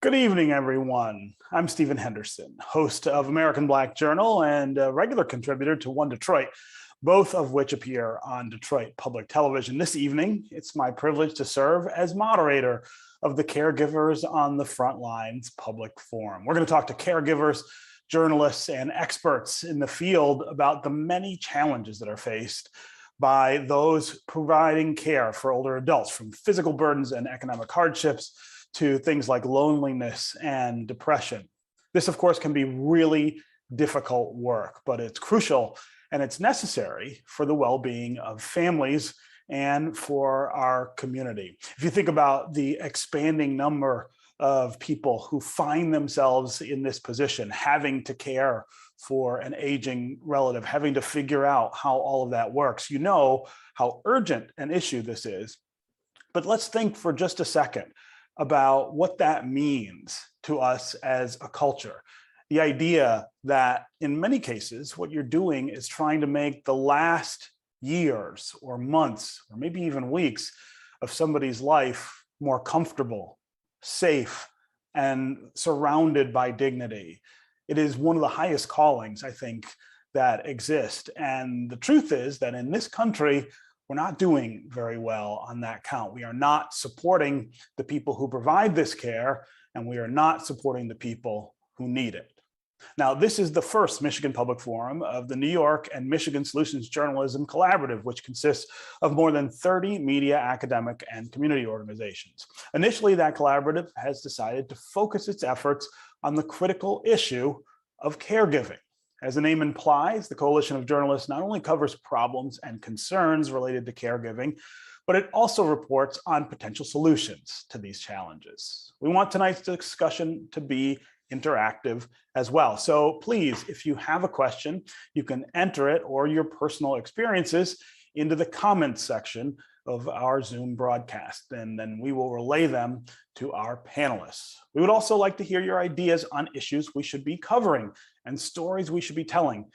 Good evening, everyone. I'm Stephen Henderson, host of American Black Journal and a regular contributor to One Detroit, both of which appear on Detroit Public Television. This evening, it's my privilege to serve as moderator of the Caregivers on the Frontlines public forum. We're going to talk to caregivers, journalists, and experts in the field about the many challenges that are faced by those providing care for older adults, from physical burdens and economic hardships to things like loneliness and depression. This, of course, can be really difficult work, but it's crucial and it's necessary for the well-being of families and for our community. If you think about the expanding number of people who find themselves in this position, having to care for an aging relative, having to figure out how all of that works, you know how urgent an issue this is. But let's think for just a second about what that means to us as a culture. The idea that in many cases, what you're doing is trying to make the last years or months, or maybe even weeks of somebody's life more comfortable, safe, and surrounded by dignity. It is one of the highest callings, I think, that exist. And the truth is that in this country, we're not doing very well on that count. We are not supporting the people who provide this care, and we are not supporting the people who need it. Now, this is the first Michigan Public Forum of the New York and Michigan Solutions Journalism Collaborative, which consists of more than 30 media, academic, and community organizations. Initially, that collaborative has decided to focus its efforts on the critical issue of caregiving. As the name implies, the Coalition of Journalists not only covers problems and concerns related to caregiving, but it also reports on potential solutions to these challenges. We want tonight's discussion to be interactive as well. So please, if you have a question, you can enter it or your personal experiences into the comments section of our Zoom broadcast, and then we will relay them to our panelists. We would also like to hear your ideas on issues we should be covering and stories we should be telling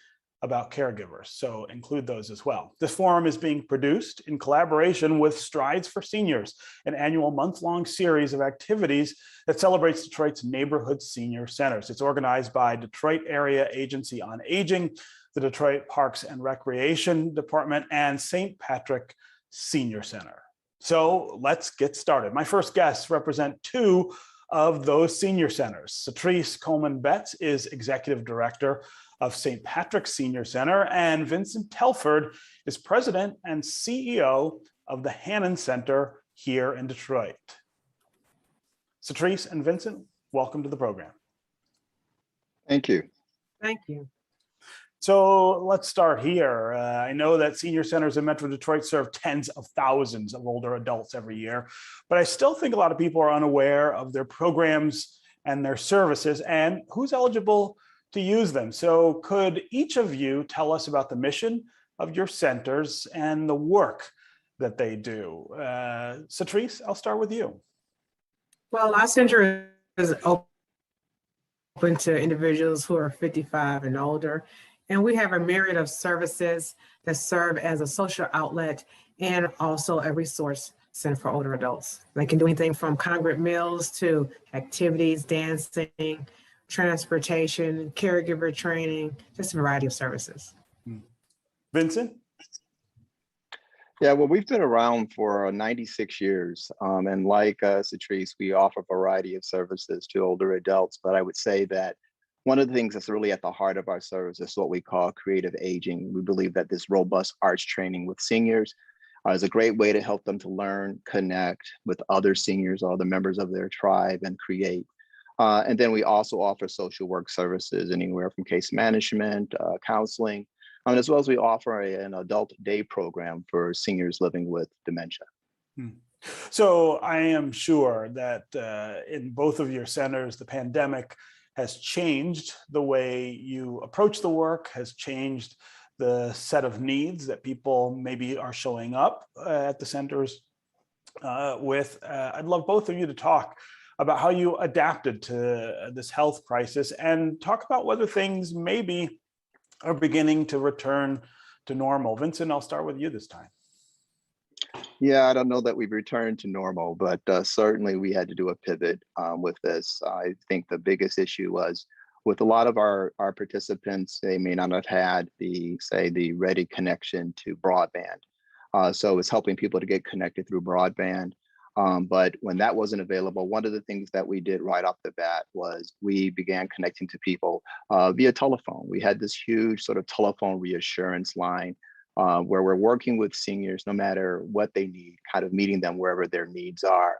about caregivers, so include those as well. This forum is being produced in collaboration with Strides for Seniors, an annual month-long series of activities that celebrates Detroit's neighborhood senior centers. It's organized by Detroit Area Agency on Aging, the Detroit Parks and Recreation Department, and St. Patrick Senior Center. So let's get started. My first guests represent two of those senior centers. Satrice Coleman-Betts is Executive Director of St. Patrick's Senior Center, and Vincent Telford is President and CEO of the Hannon Center here in Detroit. Satrice and Vincent, welcome to the program. Thank you. Thank you. So let's start here. I know that senior centers in Metro Detroit serve tens of thousands of older adults every year, but I still think a lot of people are unaware of their programs and their services and who's eligible to use them. So could each of you tell us about the mission of your centers and the work that they do? Satrice, I'll start with you. Well, our center is open to individuals who are 55 and older. And we have a myriad of services that serve as a social outlet and also a resource center for older adults. They can do anything from congregate meals to activities, dancing, transportation, caregiver training, just a variety of services. Vincent? Yeah, well, we've been around for 96 years. And like Satrice, we offer a variety of services to older adults. But I would say that one of the things that's really at the heart of our service is what we call creative aging. We believe that this robust arts training with seniors is a great way to help them to learn, connect with other seniors or other members of their tribe and create. And then we also offer social work services, anywhere from case management, counseling, as well as we offer an adult day program for seniors living with dementia. So I am sure that in both of your centers, the pandemic has changed the way you approach the work, has changed the set of needs that people maybe are showing up at the centers with. I'd love both of you to talk about how you adapted to this health crisis and talk about whether things maybe are beginning to return to normal. Vincent, I'll start with you this time. Yeah, I don't know that we've returned to normal, but certainly we had to do a pivot with this. I think the biggest issue was with a lot of our participants, they may not have had the ready connection to broadband. So it's helping people to get connected through broadband. But when that wasn't available, one of the things that we did right off the bat was we began connecting to people via telephone. We had this huge sort of telephone reassurance line where we're working with seniors no matter what they need, kind of meeting them wherever their needs are.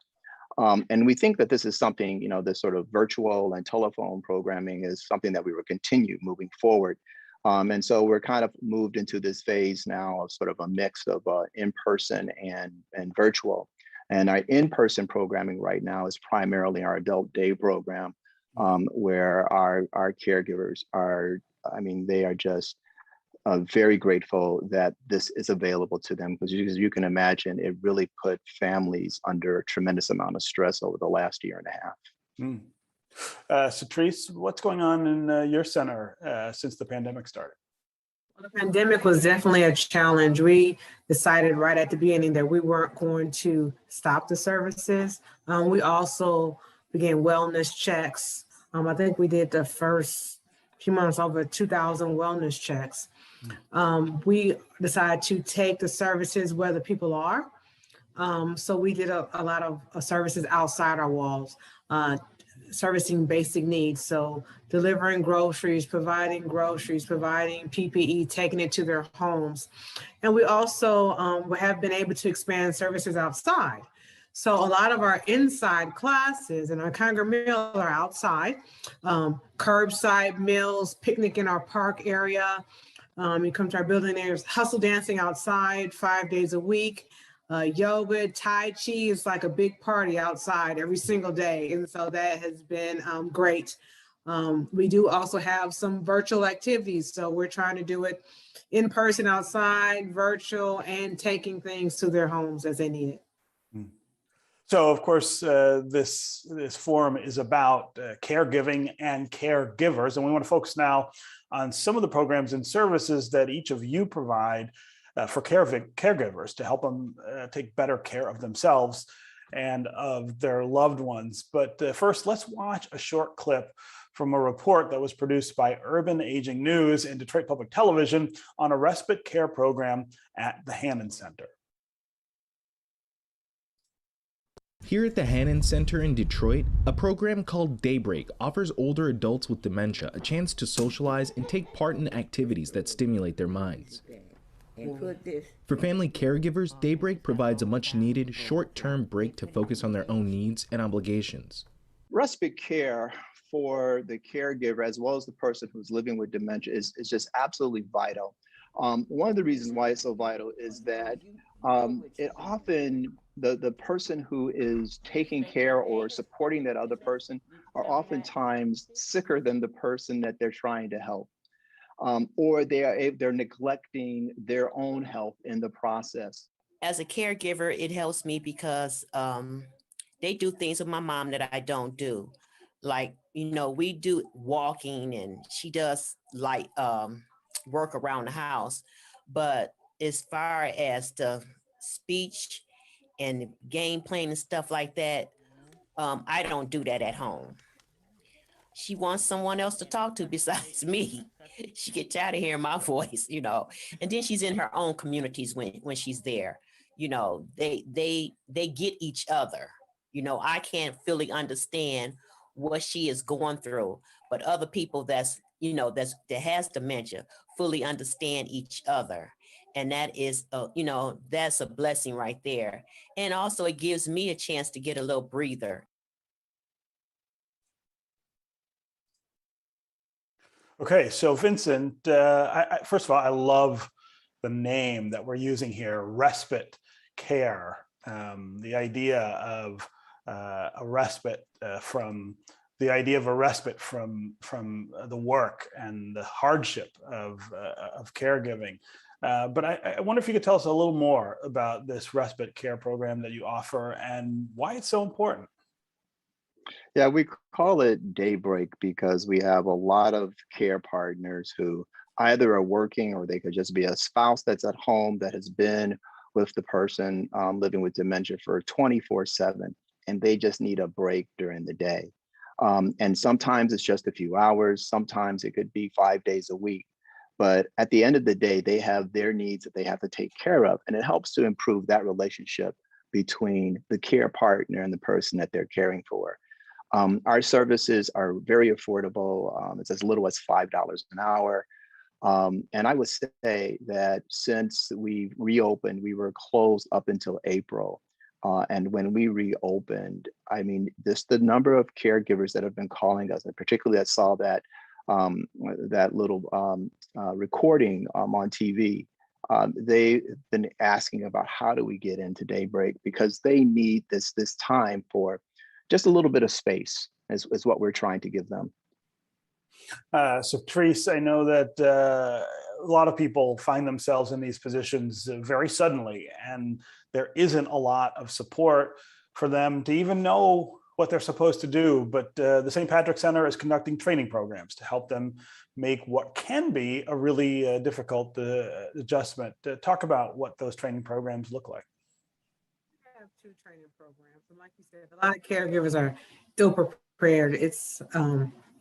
And we think that this is something, this sort of virtual and telephone programming is something that we will continue moving forward. And so we're kind of moved into this phase now of sort of a mix of in-person and virtual. And our in-person programming right now is primarily our adult day program, where our caregivers are, they are just very grateful that this is available to them, because you can imagine it really put families under a tremendous amount of stress over the last year and a half. Satrice, what's going on in your center since the pandemic started? Well, the pandemic was definitely a challenge. We decided right at the beginning that we weren't going to stop the services. We also began wellness checks. I think we did the first few months over 2,000 wellness checks. We decided to take the services where the people are. So we did a lot of services outside our walls, servicing basic needs. So delivering groceries, providing PPE, taking it to their homes. And we also have been able to expand services outside. So a lot of our inside classes and our Congress meals are outside, curbside meals, picnic in our park area. You come to our building, there's hustle dancing outside 5 days a week. Yoga, Tai Chi is like a big party outside every single day. And so that has been great. We do also have some virtual activities. So we're trying to do it in person outside, virtual, and taking things to their homes as they need it. So, of course, this forum is about caregiving and caregivers, and we want to focus now on some of the programs and services that each of you provide for caregivers to help them take better care of themselves and of their loved ones. But first, let's watch a short clip from a report that was produced by Urban Aging News and Detroit Public Television on a respite care program at the Hannon Center. Here at the Hannon Center in Detroit, a program called Daybreak offers older adults with dementia a chance to socialize and take part in activities that stimulate their minds. For family caregivers, Daybreak provides a much-needed short-term break to focus on their own needs and obligations. Respite care for the caregiver, as well as the person who's living with dementia, is just absolutely vital. One of the reasons why it's so vital is that it often, the person who is taking care or supporting that other person are oftentimes sicker than the person that they're trying to help. Or they're neglecting their own health in the process. As a caregiver, it helps me because they do things with my mom that I don't do. Like, we do walking and she does like work around the house. But as far as the speech and game playing and stuff like that, I don't do that at home. She wants someone else to talk to besides me. She gets tired of hearing my voice, and then she's in her own communities when she's there. They get each other. I can't fully understand what she is going through, but other people that has dementia fully understand each other. And that is, that's a blessing right there. And also it gives me a chance to get a little breather. Okay, so Vincent, first of all, I love the name that we're using here, respite care. The idea of a respite from the work and the hardship of caregiving. But I wonder if you could tell us a little more about this respite care program that you offer and why it's so important. Yeah, we call it Daybreak because we have a lot of care partners who either are working or they could just be a spouse that's at home that has been with the person living with dementia for 24/7, and they just need a break during the day. And sometimes it's just a few hours, sometimes it could be 5 days a week. But at the end of the day, they have their needs that they have to take care of, and it helps to improve that relationship between the care partner and the person that they're caring for. Our services are very affordable. It's as little as $5 an hour. And I would say that since we reopened, we were closed up until April. And when we reopened, I mean, the number of caregivers that have been calling us, and particularly I saw that that little recording on TV. They've been asking about how do we get into Daybreak, because they need this time for just a little bit of space is what we're trying to give them. So Therese, I know that a lot of people find themselves in these positions very suddenly, and there isn't a lot of support for them to even know what they're supposed to do. But the St. Patrick Center is conducting training programs to help them make what can be a really difficult adjustment. Talk about what those training programs look like. We have 2 training programs, and like you said, a lot of caregivers are ill prepared. It's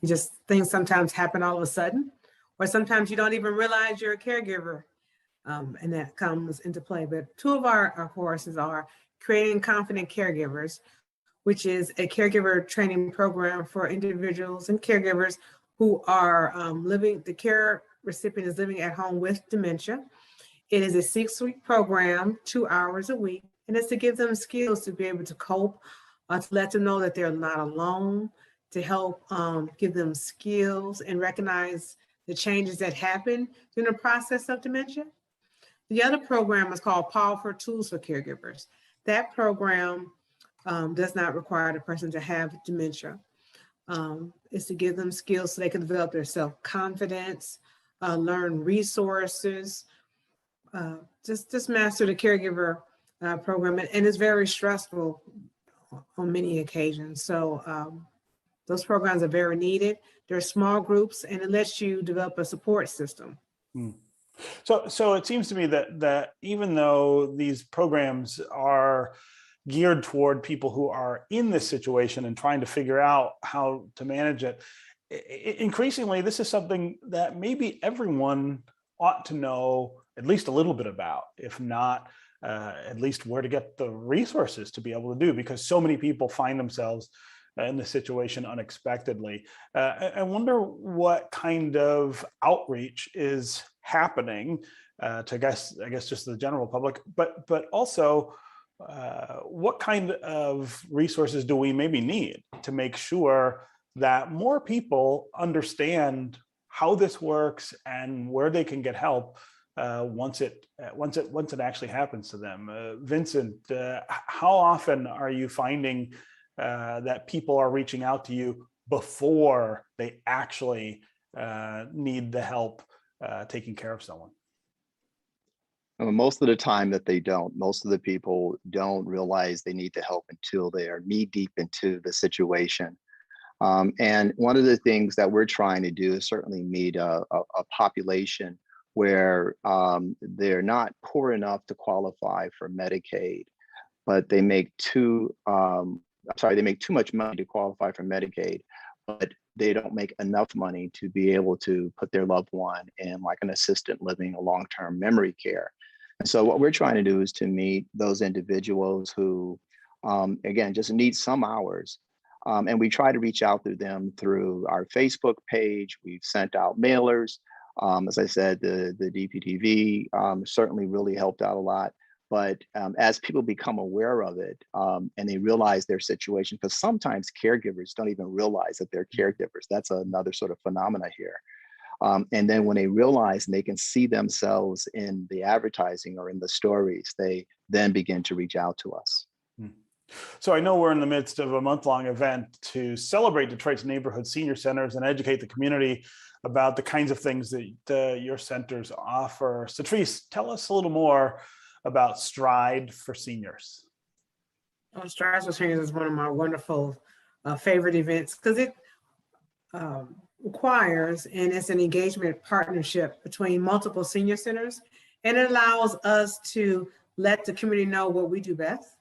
just things sometimes happen all of a sudden, or sometimes you don't even realize you're a caregiver, and that comes into play. But 2 of our courses are Creating Confident Caregivers, which is a caregiver training program for individuals and caregivers who are the care recipient is living at home with dementia. It is a 6-week program, 2 hours a week, and it's to give them skills to be able to cope, to let them know that they're not alone, to help give them skills and recognize the changes that happen during the process of dementia. The other program is called Powerful Tools for Caregivers. That program does not require the person to have dementia. It's to give them skills so they can develop their self-confidence, learn resources, just master the caregiver program. And it's very stressful on many occasions. So those programs are very needed. They're small groups, and it lets you develop a support system. So it seems to me that even though these programs are geared toward people who are in this situation and trying to figure out how to manage it, increasingly, this is something that maybe everyone ought to know at least a little bit about, if not at least where to get the resources to be able to do, because so many people find themselves in this situation unexpectedly. I wonder what kind of outreach is happening to, I guess just the general public, but also what kind of resources do we maybe need to make sure that more people understand how this works and where they can get help once it actually happens to them? Vincent, how often are you finding that people are reaching out to you before they actually need the help taking care of someone? Most of the time that they don't. Most of the people don't realize they need the help until they are knee deep into the situation. And one of the things that we're trying to do is certainly meet a population where they're not poor enough to qualify for Medicaid, but they make too much money to qualify for Medicaid, but they don't make enough money to be able to put their loved one in like an assisted living or long-term memory care. And so what we're trying to do is to meet those individuals who, again, just need some hours. And we try to reach out to them through our Facebook page. We've sent out mailers. As I said, the DPTV certainly really helped out a lot. But as people become aware of it and they realize their situation, because sometimes caregivers don't even realize that they're caregivers. That's another sort of phenomena here. And then when they realize and they can see themselves in the advertising or in the stories, they then begin to reach out to us. So I know we're in the midst of a month-long event to celebrate Detroit's neighborhood senior centers and educate the community about the kinds of things that your centers offer. So Therese, tell us a little more about Stride for Seniors. Stride for Seniors is one of my wonderful favorite events because it requires, and it's an engagement partnership between multiple senior centers, and it allows us to let the community know what we do best,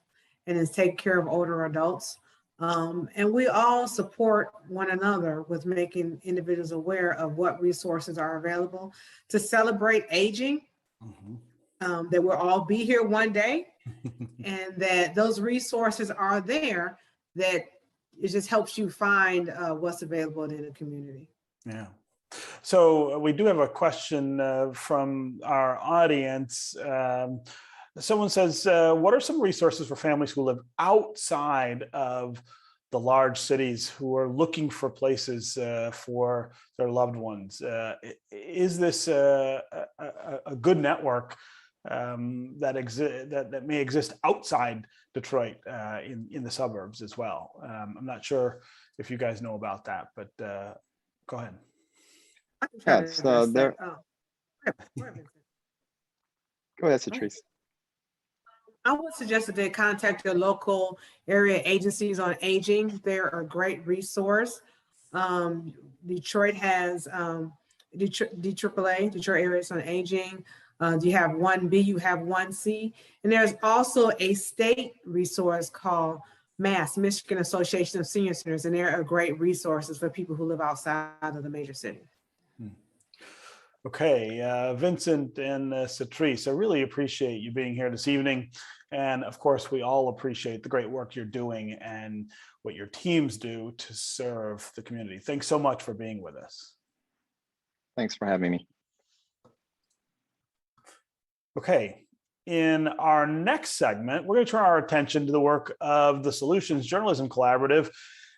and is take care of older adults. And we all support one another with making individuals aware of what resources are available to celebrate aging, that we'll all be here one day, and that those resources are there, that it just helps you find what's available in the community. Yeah. So we do have a question from our audience. Someone says, what are some resources for families who live outside of the large cities who are looking for places for their loved ones? Is this a good network that may exist outside Detroit in the suburbs as well? I'm not sure if you guys know about that, but go ahead. Yes, there. Go ahead, Go ahead, Citrice. I would suggest that they contact their local area agencies on aging. They're a great resource. Detroit has DAAA, Detroit Areas on Aging. You have 1B, you have 1C. And there's also a state resource called MASS, Michigan Association of Senior Centers, and they're a great resources for people who live outside of the major cities. Okay, Vincent and Citrice, I really appreciate you being here this evening. And of course, we all appreciate the great work you're doing and what your teams do to serve the community. Thanks so much for being with us. Thanks for having me. Okay, in our next segment, we're going to turn our attention to the work of the Solutions Journalism Collaborative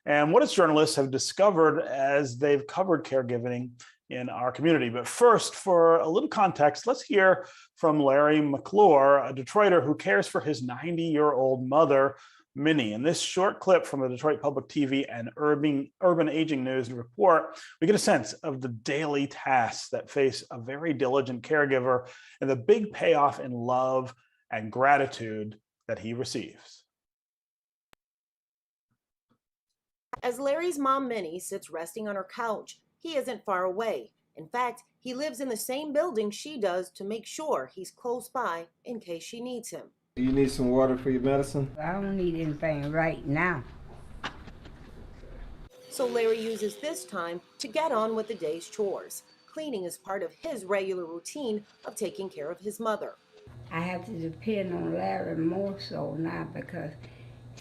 and what its journalists have discovered as they've covered caregiving in our community. But first, for a little context, let's hear from Larry McClure, a Detroiter who cares for his 90-year-old mother, Minnie. In this short clip from the Detroit Public TV and Urban Aging News and Report, we get a sense of the daily tasks that face a very diligent caregiver and the big payoff in love and gratitude that he receives. As Larry's mom, Minnie, sits resting on her couch, he isn't far away. In fact, he lives in the same building she does to make sure he's close by in case she needs him. Do you need some water for your medicine? I don't need anything right now. So Larry uses this time to get on with the day's chores. Cleaning is part of his regular routine of taking care of his mother. I have to depend on Larry more so now because,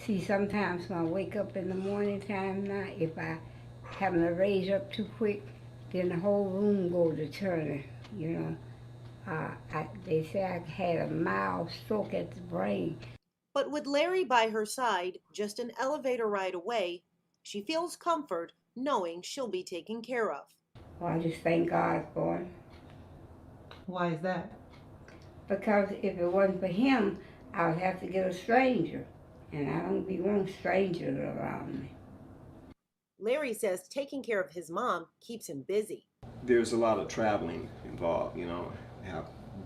see, sometimes when I wake up in the morning time now, if I happen to raise up too quick, then the whole room goes to turning, you know. They say I had a mild stroke at the brain. But with Larry by her side, just an elevator ride away, she feels comfort knowing she'll be taken care of. Well, I just thank God for him. Why is that? Because if it wasn't for him, I would have to get a stranger. And I don't be wanting strangers around me. Larry says taking care of his mom keeps him busy. There's a lot of traveling involved, you know.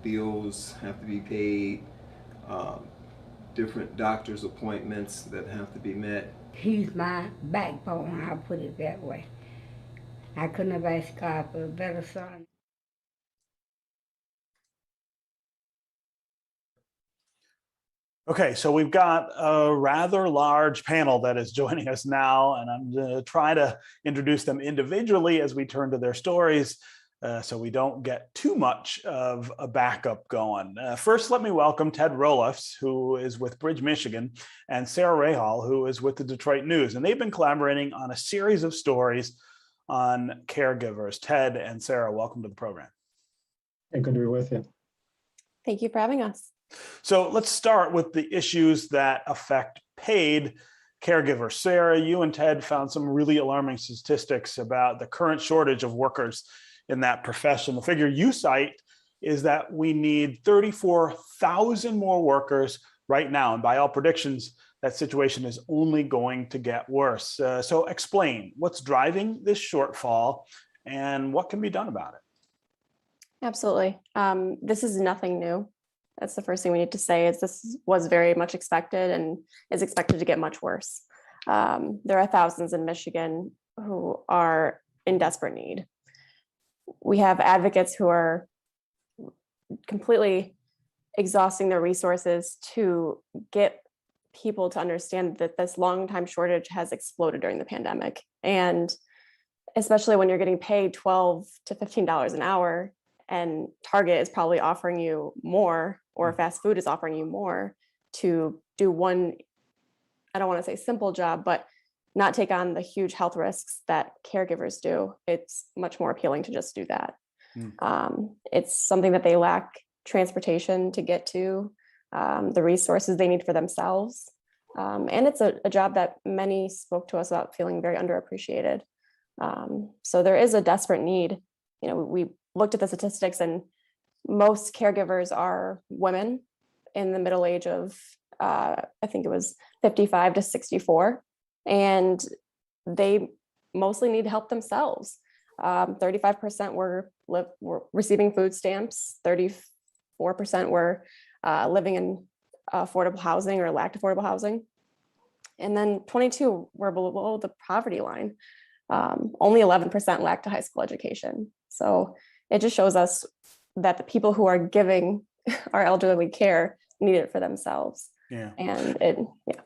Bills have to be paid, different doctor's appointments that have to be met. He's my backbone, I'll put it that way. I couldn't have asked God for a better son. Okay, so we've got a rather large panel that is joining us now, and I'm going to try to introduce them individually as we turn to their stories so we don't get too much of a backup going. First, let me welcome Ted Roloffs, who is with Bridge, Michigan, and Sarah Rahal, who is with the Detroit News, and they've been collaborating on a series of stories on caregivers. Ted and Sarah, welcome to the program. Hey, good to be with you. Thank you for having us. So let's start with the issues that affect paid caregivers. Sarah, you and Ted found some really alarming statistics about the current shortage of workers in that profession. The figure you cite is that we need 34,000 more workers right now. And by all predictions, that situation is only going to get worse. So explain what's driving this shortfall and what can be done about it. Absolutely. This is nothing new. That's the first thing we need to say is this was very much expected and is expected to get much worse. There are thousands in Michigan who are in desperate need. We have advocates who are completely exhausting their resources to get people to understand that this long time shortage has exploded during the pandemic. And especially when you're getting paid $12 to $15 an hour and Target is probably offering you more, or fast food is offering you more to do one, I don't want to say simple job, but not take on the huge health risks that caregivers do. It's much more appealing to just do that. It's something that they lack transportation to get to, the resources they need for themselves. And it's a job that many spoke to us about feeling very underappreciated. So there is a desperate need. You know, we looked at the statistics, and most caregivers are women in the middle age of, I think it was 55 to 64, and they mostly need help themselves. 35% were receiving food stamps, 34% were living in affordable housing or lacked affordable housing, and then 22 were below the poverty line. Only 11% lacked a high school education. So it just shows us that the people who are giving our elderly care need it for themselves. Yeah. And it, yeah.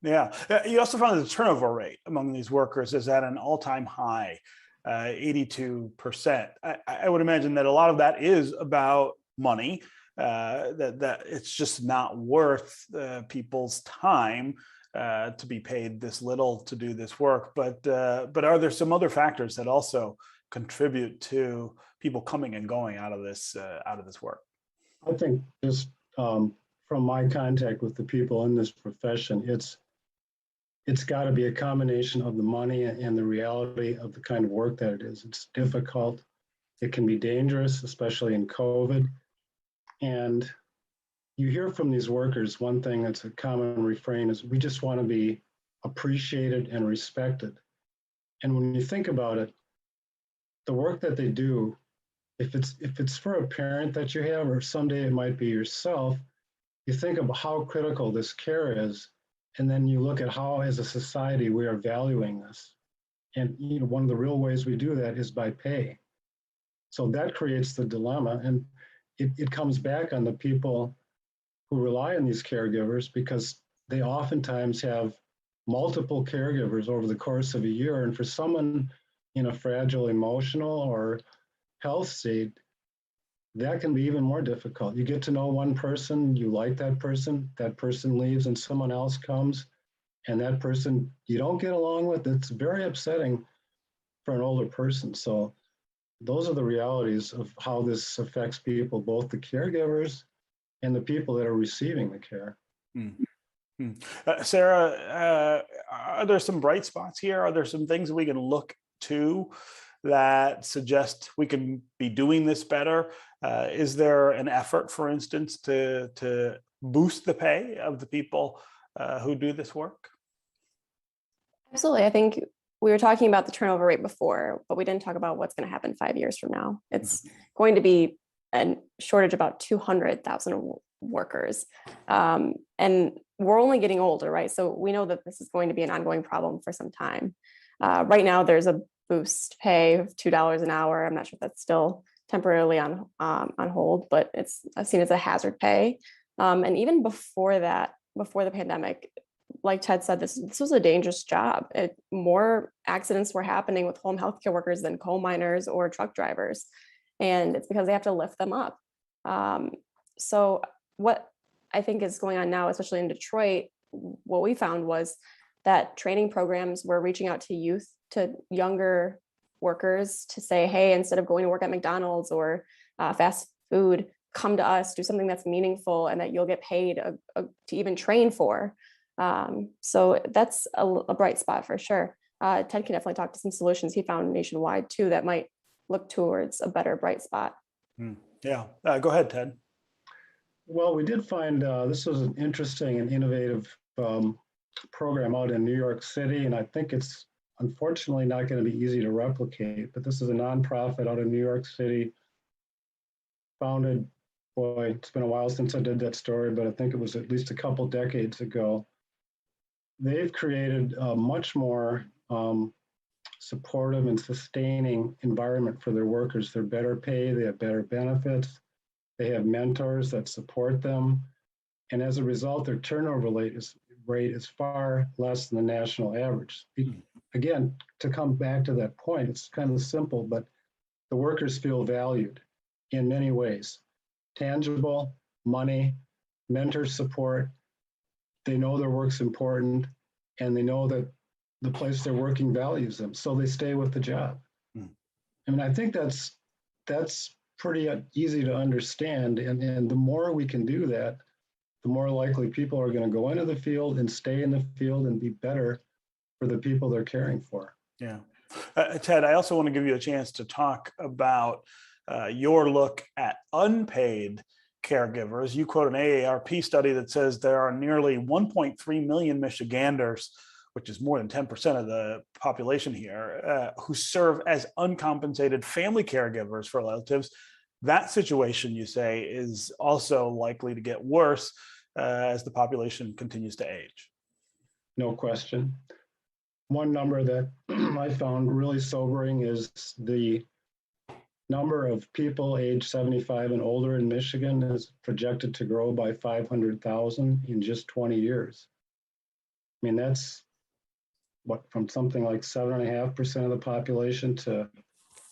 Yeah. You also found that the turnover rate among these workers is at an all-time high, 82%. I would imagine that a lot of that is about money, that it's just not worth people's time to be paid this little to do this work. But are there some other factors that also contribute to people coming and going out of this work? I think just from my contact with the people in this profession, it's got to be a combination of the money and the reality of the kind of work that it is. It's difficult. It can be dangerous, especially in COVID. And you hear from these workers, one thing that's a common refrain is, we just want to be appreciated and respected. And when you think about it, the work that they do, if it's for a parent that you have, or someday it might be yourself, you think about how critical this care is, and then you look at how, as a society, we are valuing this. And one of the real ways we do that is by pay. So that creates the dilemma, and it comes back on the people who rely on these caregivers, because they oftentimes have multiple caregivers over the course of a year. And for someone in a fragile emotional or health state, that can be even more difficult. You get to know one person, you like that person leaves and someone else comes, and that person you don't get along with. It's very upsetting for an older person. So those are the realities of how this affects people, both the caregivers and the people that are receiving the care. Sarah, are there some bright spots here? Are there some things we can look to that suggest we can be doing this better? Is there an effort, for instance, to boost the pay of the people who do this work? Absolutely. I think we were talking about the turnover rate before, but we didn't talk about what's going to happen 5 years from now. It's going to be a shortage of about 200,000 workers. And we're only getting older, right? So we know that this is going to be an ongoing problem for some time. Right now, there's a boost pay of $2 an hour. I'm not sure if that's still temporarily on hold, but it's seen as a hazard pay. And even before that, before the pandemic, like Ted said, this was a dangerous job. More accidents were happening with home healthcare workers than coal miners or truck drivers. And it's because they have to lift them up. So what I think is going on now, especially in Detroit, what we found was that training programs were reaching out to youth, to younger workers, to say, hey, instead of going to work at McDonald's or fast food, come to us, do something that's meaningful and that you'll get paid to even train for. So that's a bright spot for sure. Ted can definitely talk to some solutions he found nationwide too that might look towards a better bright spot. Yeah, go ahead, Ted. Well, we did find this was an interesting and innovative program out in New York City, and I think it's unfortunately not going to be easy to replicate, but this is a nonprofit out in New York City, founded, boy, it's been a while since I did that story, but I think it was at least a couple decades ago. They've created a much more supportive and sustaining environment for their workers. They're better paid, they have better benefits, They have mentors that support them. And as a result, their turnover rate is far less than the national average. Again, to come back to that point, it's kind of simple, but the workers feel valued in many ways. Tangible, money, mentor support. They know their work's important, and they know that the place they're working values them, so they stay with the job. I mean, I think that's pretty easy to understand, and the more we can do that, the more likely people are going to go into the field and stay in the field and be better for the people they're caring for. Yeah. Ted, I also want to give you a chance to talk about your look at unpaid caregivers. You quote an AARP study that says there are nearly 1.3 million Michiganders, which is more than 10% of the population here, who serve as uncompensated family caregivers for relatives. That situation, you say, is also likely to get worse as the population continues to age. No question. One number that I found really sobering is the number of people age 75 and older in Michigan is projected to grow by 500,000 in just 20 years. I mean, that's what, from something like 7.5% of the population to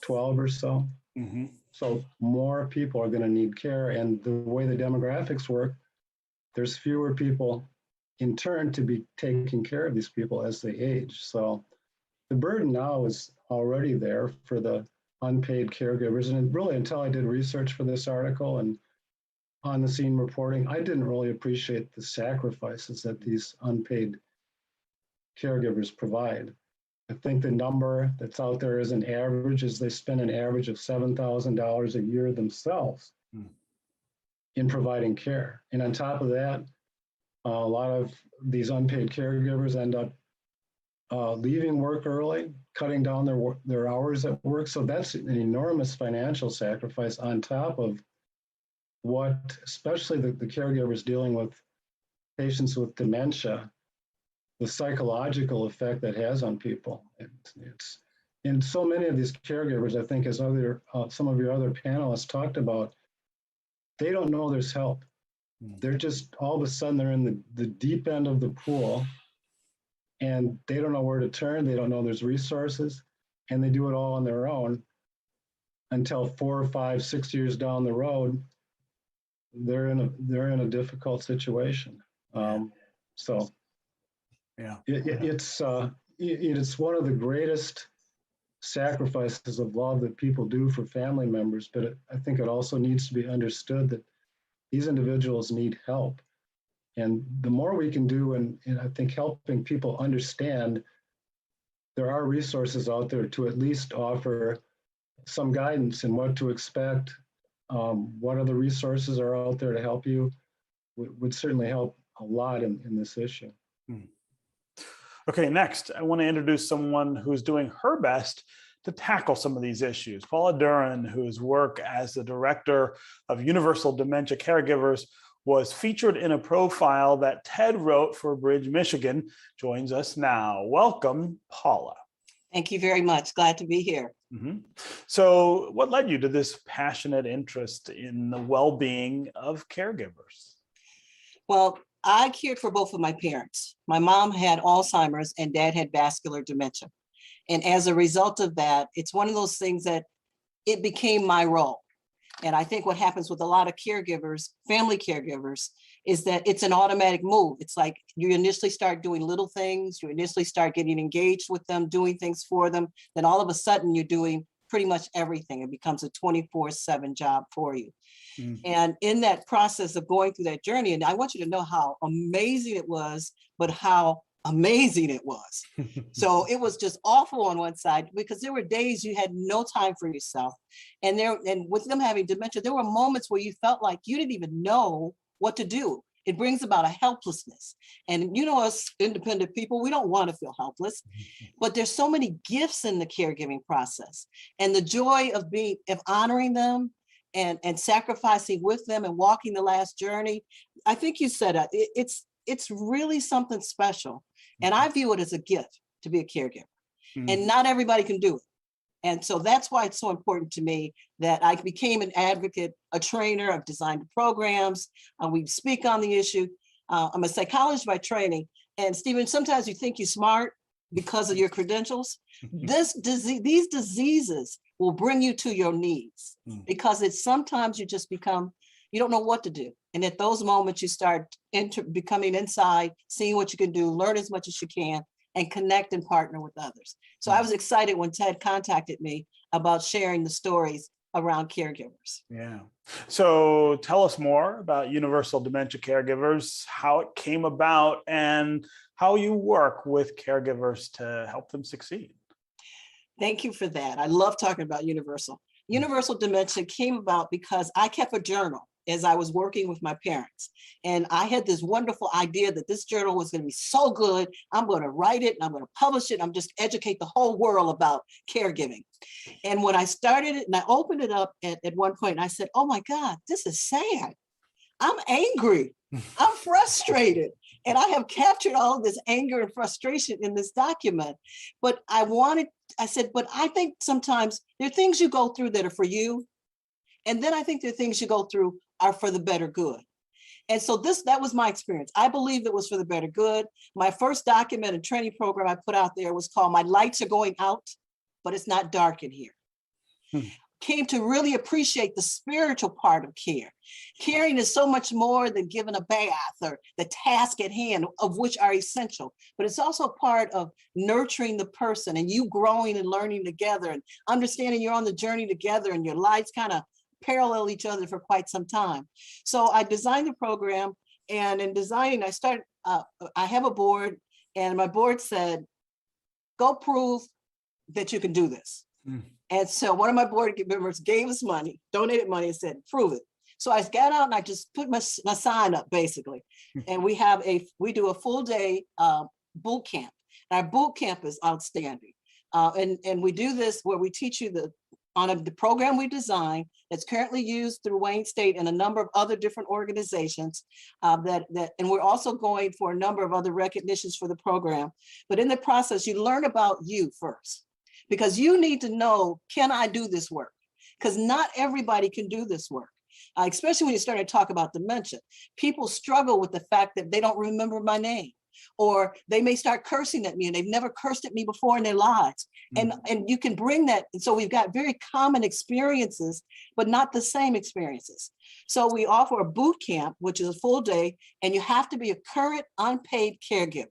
12 or so. Mm-hmm. So more people are going to need care, and the way the demographics work, there's fewer people in turn to be taking care of these people as they age. So the burden now is already there for the unpaid caregivers. And really, until I did research for this article and on the scene reporting, I didn't really appreciate the sacrifices that these unpaid caregivers provide. I think the number that's out there as an average is they spend an average of $7,000 a year themselves in providing care. And on top of that, a lot of these unpaid caregivers end up leaving work early, cutting down their hours at work. So that's an enormous financial sacrifice on top of what, especially the caregivers dealing with patients with dementia, the psychological effect that has on people. It's and so many of these caregivers, I think, as some of your other panelists talked about, they don't know there's help. They're just, all of a sudden, they're in the deep end of the pool, and they don't know where to turn. They don't know there's resources, and they do it all on their own until 4 or 5, 6 years down the road, they're in a difficult situation. So yeah, it's one of the greatest sacrifices of love that people do for family members, but I think it also needs to be understood that these individuals need help. And the more we can do, and I think helping people understand there are resources out there to at least offer some guidance in what to expect, what other resources are out there to help you, would certainly help a lot in this issue. Okay, next, I want to introduce someone who's doing her best to tackle some of these issues. Paula Duran, whose work as the director of Universal Dementia Caregivers was featured in a profile that Ted wrote for Bridge, Michigan, joins us now. Welcome, Paula. Thank you very much. Glad to be here. Mm-hmm. So what led you to this passionate interest in the well-being of caregivers? Well, I cared for both of my parents. My mom had Alzheimer's and dad had vascular dementia. And as a result of that, it's one of those things that it became my role. And I think what happens with a lot of caregivers, family caregivers, is that it's an automatic move. It's like you initially start doing little things, you initially start getting engaged with them, doing things for them. Then all of a sudden you're doing pretty much everything. It becomes a 24/7 job for you. And in that process of going through that journey, and I want you to know how amazing it was, but how amazing it was. So it was just awful on one side because there were days you had no time for yourself. And with them having dementia, there were moments where you felt like you didn't even know what to do. It brings about a helplessness. And you know, us independent people, we don't want to feel helpless, but there's so many gifts in the caregiving process and the joy of honoring them and sacrificing with them and walking the last journey. I think you said it's really something special. And I view it as a gift to be a caregiver. And not everybody can do it. And so that's why it's so important to me that I became an advocate, a trainer. I've designed programs. We speak on the issue. I'm a psychologist by training. And Stephen, sometimes you think you're smart because of your credentials. These diseases will bring you to your knees because it's sometimes you just become, you don't know what to do. And at those moments, you start becoming inside, seeing what you can do, learn as much as you can, and connect and partner with others. So I was excited when Ted contacted me about sharing the stories around caregivers. Yeah. So tell us more about Universal Dementia Caregivers, how it came about, and how you work with caregivers to help them succeed. Thank you for that. I love talking about Universal. Universal Dementia came about because I kept a journal as I was working with my parents. And I had this wonderful idea that this journal was going to be so good. I'm going to write it and I'm going to publish it. I'm just educate the whole world about caregiving. And when I started it and I opened it up at one point, and I said, oh my God, this is sad. I'm angry. I'm frustrated. And I have captured all of this anger and frustration in this document. But I said, but I think sometimes there are things you go through that are for you. And then I think there are things you go through are for the better good. And so that was my experience. I believe it was for the better good. My first document and training program I put out there was called My Lights Are Going Out, but It's Not Dark in Here. Came to really appreciate the spiritual part of care. Caring is so much more than giving a bath or the task at hand, of which are essential, but it's also part of nurturing the person and you growing and learning together and understanding you're on the journey together and your lives kind of parallel each other for quite some time. So I designed the program, and in designing, I have a board, and my board said, go prove that you can do this. And so one of my board members gave us money, donated money, and said, prove it. So I got out and I just put my sign up basically. And we do a full day boot camp. And our boot camp is outstanding. And we do this where we teach you the program we designed that's currently used through Wayne State and a number of other different organizations and we're also going for a number of other recognitions for the program. But in the process, you learn about you first, because you need to know, can I do this work? Because not everybody can do this work. Especially when you start to talk about dementia, people struggle with the fact that they don't remember my name. Or they may start cursing at me and they've never cursed at me before in their lives. And you can bring that. And so we've got very common experiences, but not the same experiences. So we offer a boot camp, which is a full day, and you have to be a current unpaid caregiver.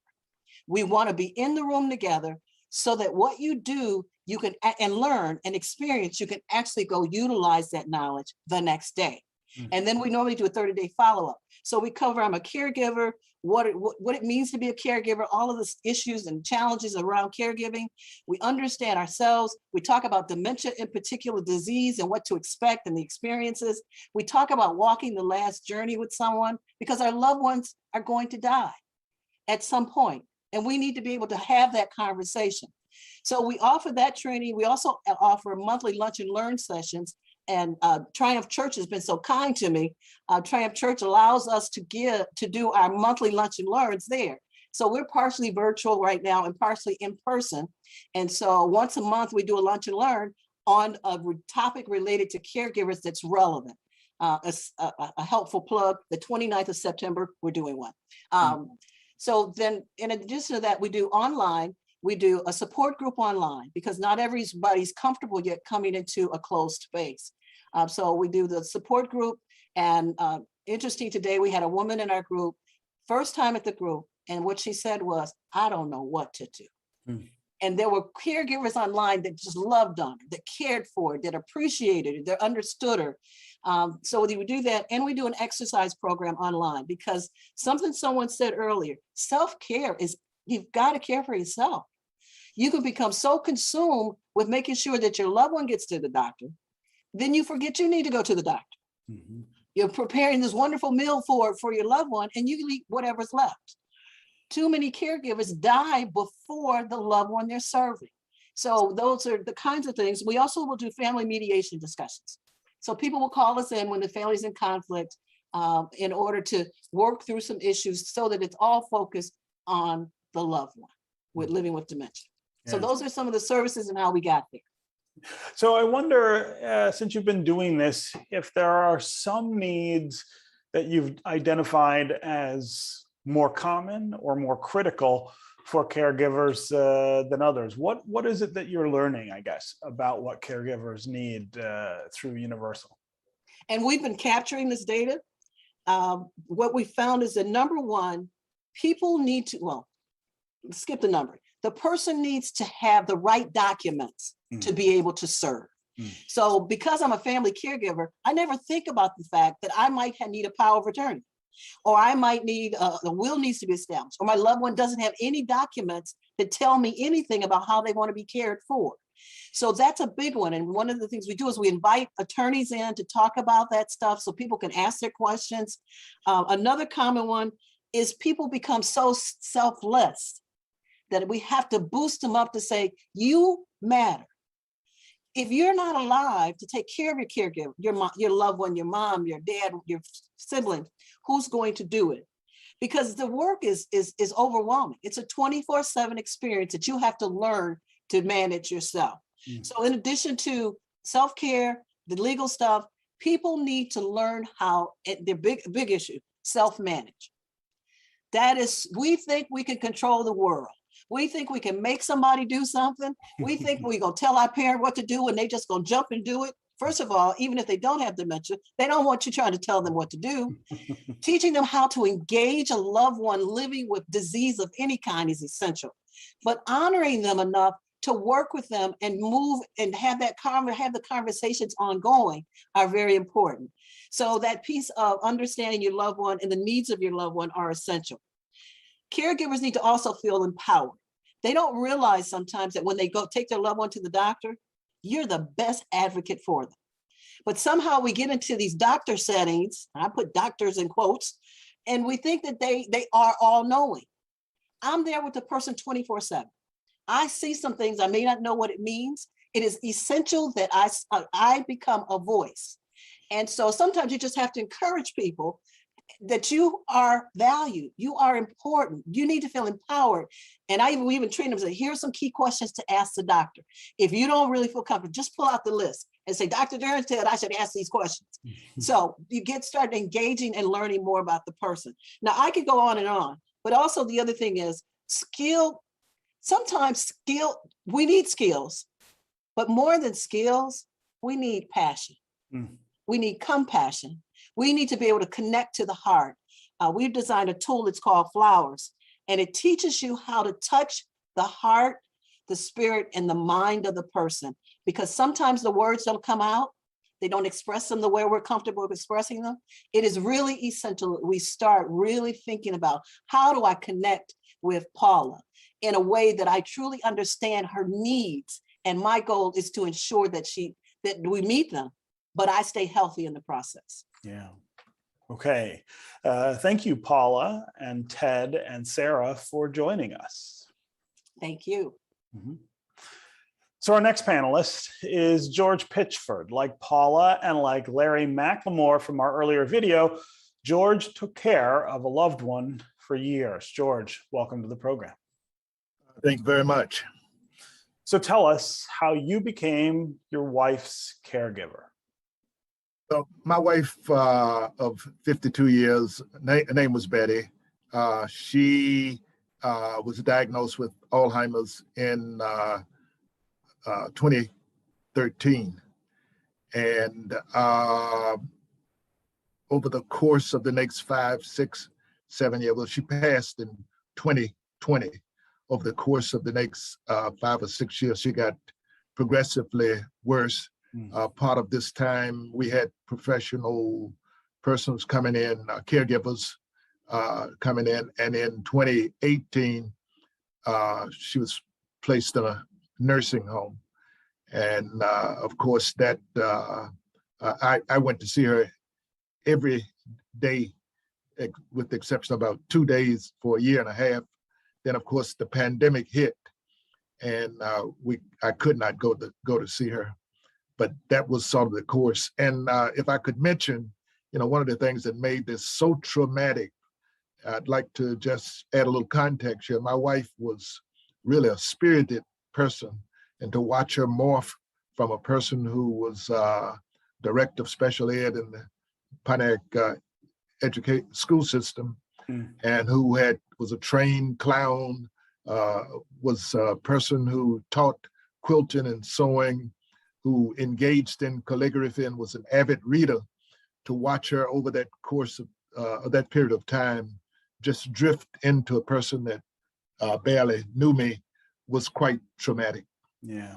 We want to be in the room together so that what you do, you can and learn and experience, you can actually go utilize that knowledge the next day. And then we normally do a 30-day follow-up. So we cover, I'm a caregiver, what it means to be a caregiver, all of the issues and challenges around caregiving. We understand ourselves. We talk about dementia in particular, disease, and what to expect and the experiences. We talk about walking the last journey with someone, because our loved ones are going to die at some point, and we need to be able to have that conversation. So we offer that training. We also offer monthly lunch and learn sessions. And Triumph Church has been so kind to me. Triumph Church allows us to do our monthly lunch and learns there. So we're partially virtual right now and partially in person. And so once a month, we do a lunch and learn on a topic related to caregivers that's relevant. A helpful plug, the 29th of September, we're doing one. So then in addition to that, we do online. We do a support group online, because not everybody's comfortable yet coming into a closed space. So we do the support group, and interesting, today we had a woman in our group, first time at the group, and what she said was, I don't know what to do. And there were caregivers online that just loved on her, that cared for her, that appreciated her, that understood her. So we do that, and we do an exercise program online, because someone said earlier, self-care is, you've got to care for yourself. You can become so consumed with making sure that your loved one gets to the doctor, then you forget you need to go to the doctor. You're preparing this wonderful meal for your loved one, and you eat whatever's left. Too many caregivers die before the loved one they're serving. So those are the kinds of things. We also will do family mediation discussions. So people will call us in when the family's in conflict in order to work through some issues so that it's all focused on the loved one with living with dementia. So those are some of the services and how we got there. So I wonder, since you've been doing this, if there are some needs that you've identified as more common or more critical for caregivers than others. What is it that you're learning, I guess, about what caregivers need through Universal? And we've been capturing this data. What we found is that number one, people need to, well, skip the number. The person needs to have the right documents to be able to serve. So because I'm a family caregiver, I never think about the fact that I might need a power of attorney, or I might need a will needs to be established, or my loved one doesn't have any documents that tell me anything about how they want to be cared for. So that's a big one. And one of the things we do is we invite attorneys in to talk about that stuff so people can ask their questions. Another common one is people become so selfless that we have to boost them up to say, you matter. If you're not alive to take care of your caregiver, your loved one, your mom, your dad, your sibling, who's going to do it? Because the work is overwhelming. It's a 24/7 experience that you have to learn to manage yourself. So in addition to self-care, the legal stuff, people need to learn how, the big issue, self-manage. That is, we think we can control the world. We think we can make somebody do something. We think we're gonna tell our parent what to do and they just gonna jump and do it. First of all, even if they don't have dementia, they don't want you trying to tell them what to do. Teaching them how to engage a loved one living with disease of any kind is essential, but honoring them enough to work with them and move and have the conversations ongoing are very important. So that piece of understanding your loved one and the needs of your loved one are essential. Caregivers need to also feel empowered. They don't realize sometimes that when they go take their loved one to the doctor, you're the best advocate for them. But somehow we get into these doctor settings, I put doctors in quotes, and we think that they are all knowing. I'm there with the person 24/7. I see some things, I may not know what it means. It is essential that I become a voice. And so sometimes you just have to encourage people that you are valued, you are important, you need to feel empowered. And we even train them to say, here's some key questions to ask the doctor. If you don't really feel comfortable, just pull out the list and say, Dr. Durham said I should ask these questions. So you started engaging and learning more about the person. Now I could go on, but also the other thing is skill. Sometimes we need skills, but more than skills, we need passion. We need compassion. We need to be able to connect to the heart. We've designed a tool that's called Flowers, and it teaches you how to touch the heart, the spirit, and the mind of the person. Because sometimes the words don't come out. They don't express them the way we're comfortable with expressing them. It is really essential that we start really thinking about, how do I connect with Paula in a way that I truly understand her needs? And my goal is to ensure that we meet them, but I stay healthy in the process. Yeah. Okay. Thank you, Paula and Ted and Sarah, for joining us. Thank you. So our next panelist is George Pitchford. Like Paula and like Larry McLemore from our earlier video, George took care of a loved one for years. George, welcome to the program. Thank you very much. So tell us how you became your wife's caregiver. So my wife of 52 years, her name was Betty. She was diagnosed with Alzheimer's in 2013. And over the course of the next 5, 6, 7 years, well, she passed in 2020. Over the course of the next 5 or 6 years, she got progressively worse. Part of this time, we had professional persons coming in, caregivers coming in, and in 2018, she was placed in a nursing home. And of course, that I went to see her every day, with the exception of about 2 days for a year and a half. Then, of course, the pandemic hit, and I could not go to see her. But that was sort of the course. And if I could mention, one of the things that made this so traumatic, I'd like to just add a little context here. My wife was really a spirited person, and to watch her morph from a person who was director of special ed in the Pontiac school system, and who was a trained clown, was a person who taught quilting and sewing, who engaged in calligraphy and was an avid reader. To watch her over that course of that period of time just drift into a person that barely knew me was quite traumatic. Yeah.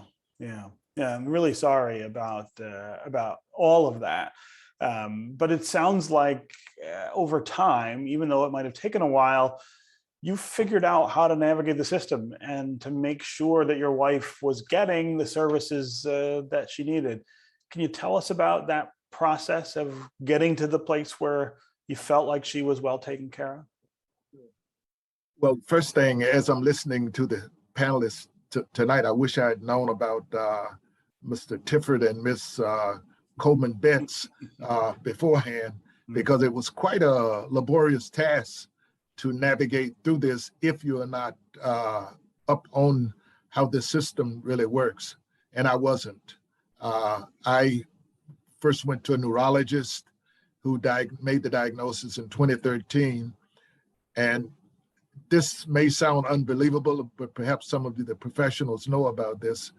I'm really sorry about all of that. But it sounds like over time, even though it might have taken a while, you figured out how to navigate the system and to make sure that your wife was getting the services that she needed. Can you tell us about that process of getting to the place where you felt like she was well taken care of? Well, first thing, as I'm listening to the panelists tonight, I wish I had known about Mr. Tifford and Miss Coleman Betts beforehand, because it was quite a laborious task to navigate through this if you are not up on how the system really works. And I wasn't. I first went to a neurologist who made the diagnosis in 2013. And this may sound unbelievable, but perhaps some of the professionals know about this,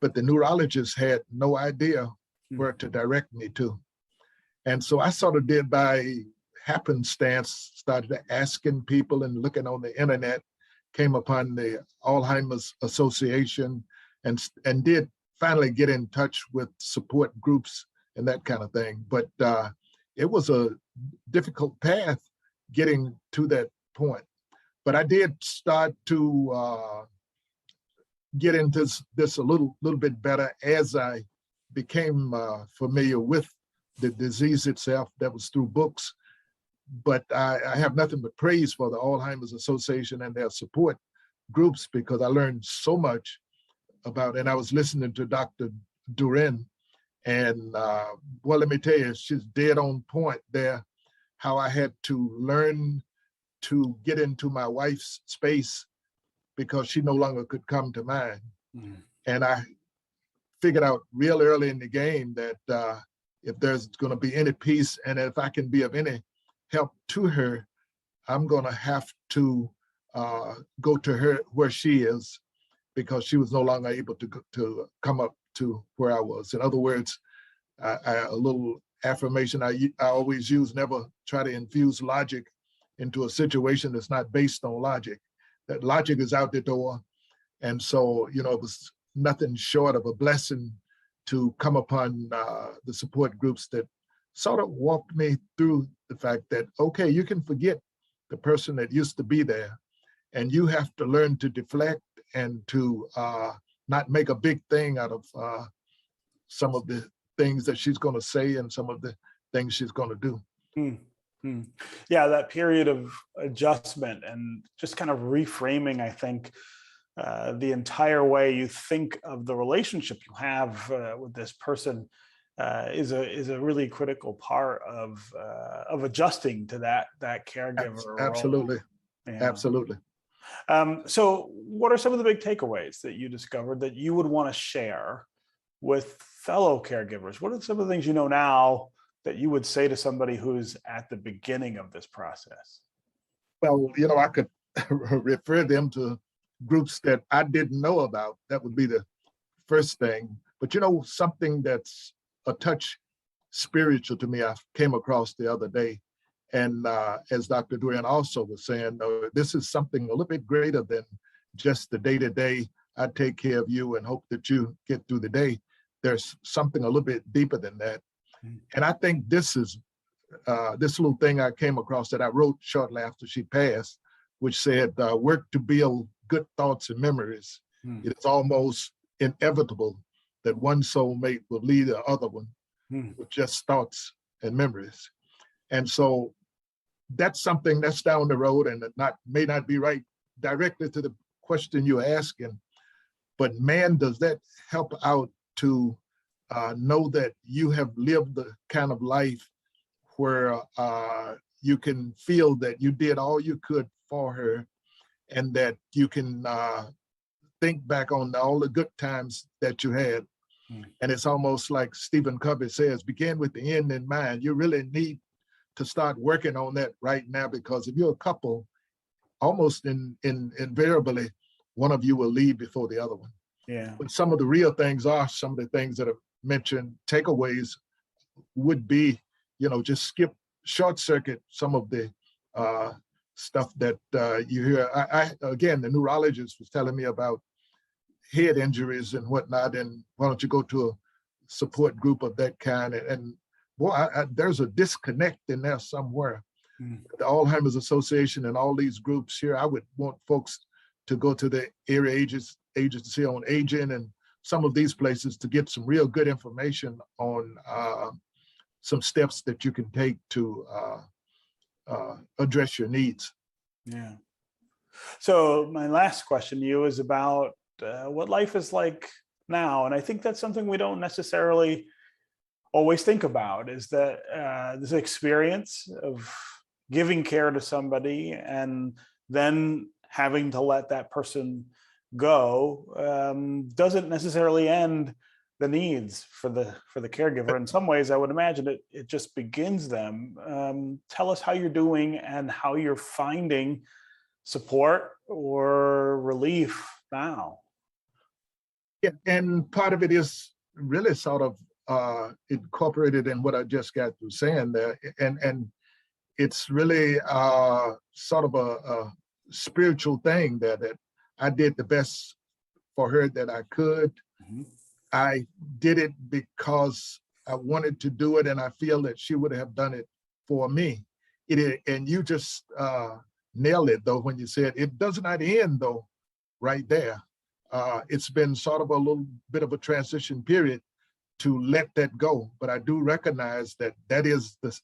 but the neurologist had no idea where to direct me to. And so I sort of did by happenstance, started asking people and looking on the internet, came upon the Alzheimer's Association, and did finally get in touch with support groups and that kind of thing. But it was a difficult path getting to that point. But I did start to get into this a little bit better as I became familiar with the disease itself. That was through books. But I have nothing but praise for the Alzheimer's Association and their support groups, because I learned so much about, and I was listening to Dr. Duren, and well, let me tell you, she's dead on point there, how I had to learn to get into my wife's space because she no longer could come to mine. And I figured out real early in the game that if there's going to be any peace and if I can be of any help to her, I'm going to have to go to her where she is, because she was no longer able to come up to where I was. In other words, a little affirmation I always use: never try to infuse logic into a situation that's not based on logic. That logic is out the door. And so, it was nothing short of a blessing to come upon the support groups that sort of walked me through the fact that, okay, you can forget the person that used to be there, and you have to learn to deflect and to not make a big thing out of some of the things that she's going to say and some of the things she's going to do. Yeah, that period of adjustment and just kind of reframing, I think, the entire way you think of the relationship you have with this person is a really critical part of adjusting to that caregiver Absolutely. role. Yeah. Absolutely. So what are some of the big takeaways that you discovered that you would want to share with fellow caregivers? What are some of the things you know now that you would say to somebody who's at the beginning of this process? Well, I could refer them to groups that I didn't know about. That would be the first thing. But something that's a touch spiritual to me, I came across the other day. And as Dr. Duran also was saying, this is something a little bit greater than just the day-to-day, I take care of you and hope that you get through the day. There's something a little bit deeper than that. And I think this is this little thing I came across that I wrote shortly after she passed, which said, work to build good thoughts and memories. It is almost inevitable that one soulmate will lead the other one with just thoughts and memories. And so that's something that's down the road, and may not be right directly to the question you're asking, but man, does that help out to know that you have lived the kind of life where you can feel that you did all you could for her, and that you can think back on all the good times that you had. And it's almost like Stephen Covey says, begin with the end in mind. You really need to start working on that right now, because if you're a couple, almost invariably, one of you will leave before the other one. Yeah. But some of the real things are some of the things that are mentioned. Takeaways would be, just skip, short circuit some of the stuff that you hear. Again, the neurologist was telling me about head injuries and whatnot, and why don't you go to a support group of that kind? And boy, there's a disconnect in there somewhere. The Alzheimer's Association and all these groups here, I would want folks to go to the area agency on aging and some of these places to get some real good information on some steps that you can take to address your needs. Yeah. So my last question to you is about what life is like now. And I think that's something we don't necessarily always think about, is that this experience of giving care to somebody and then having to let that person go doesn't necessarily end the needs for the caregiver. In some ways, I would imagine it just begins them. Tell us how you're doing and how you're finding support or relief now. Yeah, and part of it is really sort of incorporated in what I just got through saying there, and it's really sort of a spiritual thing that I did the best for her that I could. I did it because I wanted to do it, and I feel that she would have done it for me. And you just nailed it, though, when you said it does not end, though, right there. It's been sort of a little bit of a transition period to let that go, but I do recognize that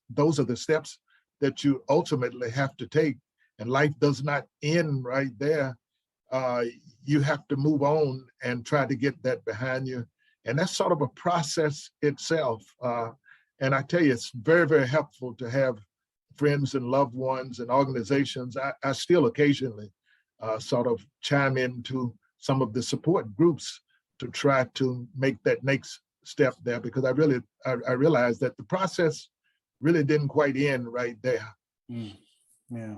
those are the steps that you ultimately have to take, and life does not end right there. You have to move on and try to get that behind you, and that's sort of a process itself. And I tell you, it's very, very helpful to have friends and loved ones and organizations. I still occasionally sort of chime into some of the support groups to try to make that next step there, because I realized that the process really didn't quite end right there. Yeah.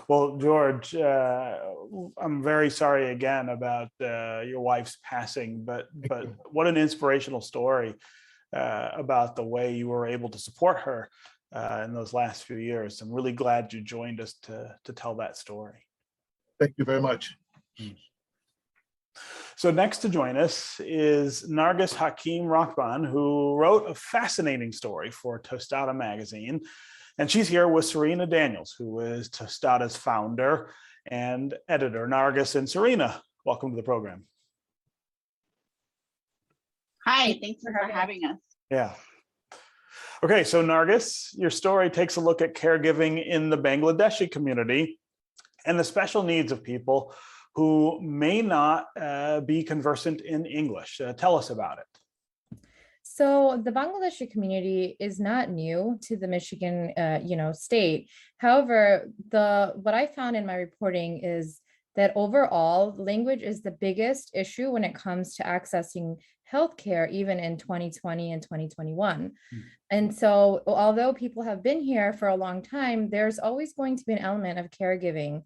Well, George, I'm very sorry again about your wife's passing, but what an inspirational story about the way you were able to support her in those last few years. I'm really glad you joined us to tell that story. Thank you very much. So next to join us is Nargis Hakeem Rakban, who wrote a fascinating story for Tostada magazine. And she's here with Serena Daniels, who is Tostada's founder and editor. Nargis and Serena, welcome to the program. Hi, thanks for having us. Yeah. Okay, so Nargis, your story takes a look at caregiving in the Bangladeshi community and the special needs of people who may not be conversant in English. Tell us about it. So the Bangladeshi community is not new to the Michigan, state. However, what I found in my reporting is that overall, language is the biggest issue when it comes to accessing healthcare, even in 2020 and 2021. And so, although people have been here for a long time, there's always going to be an element of caregiving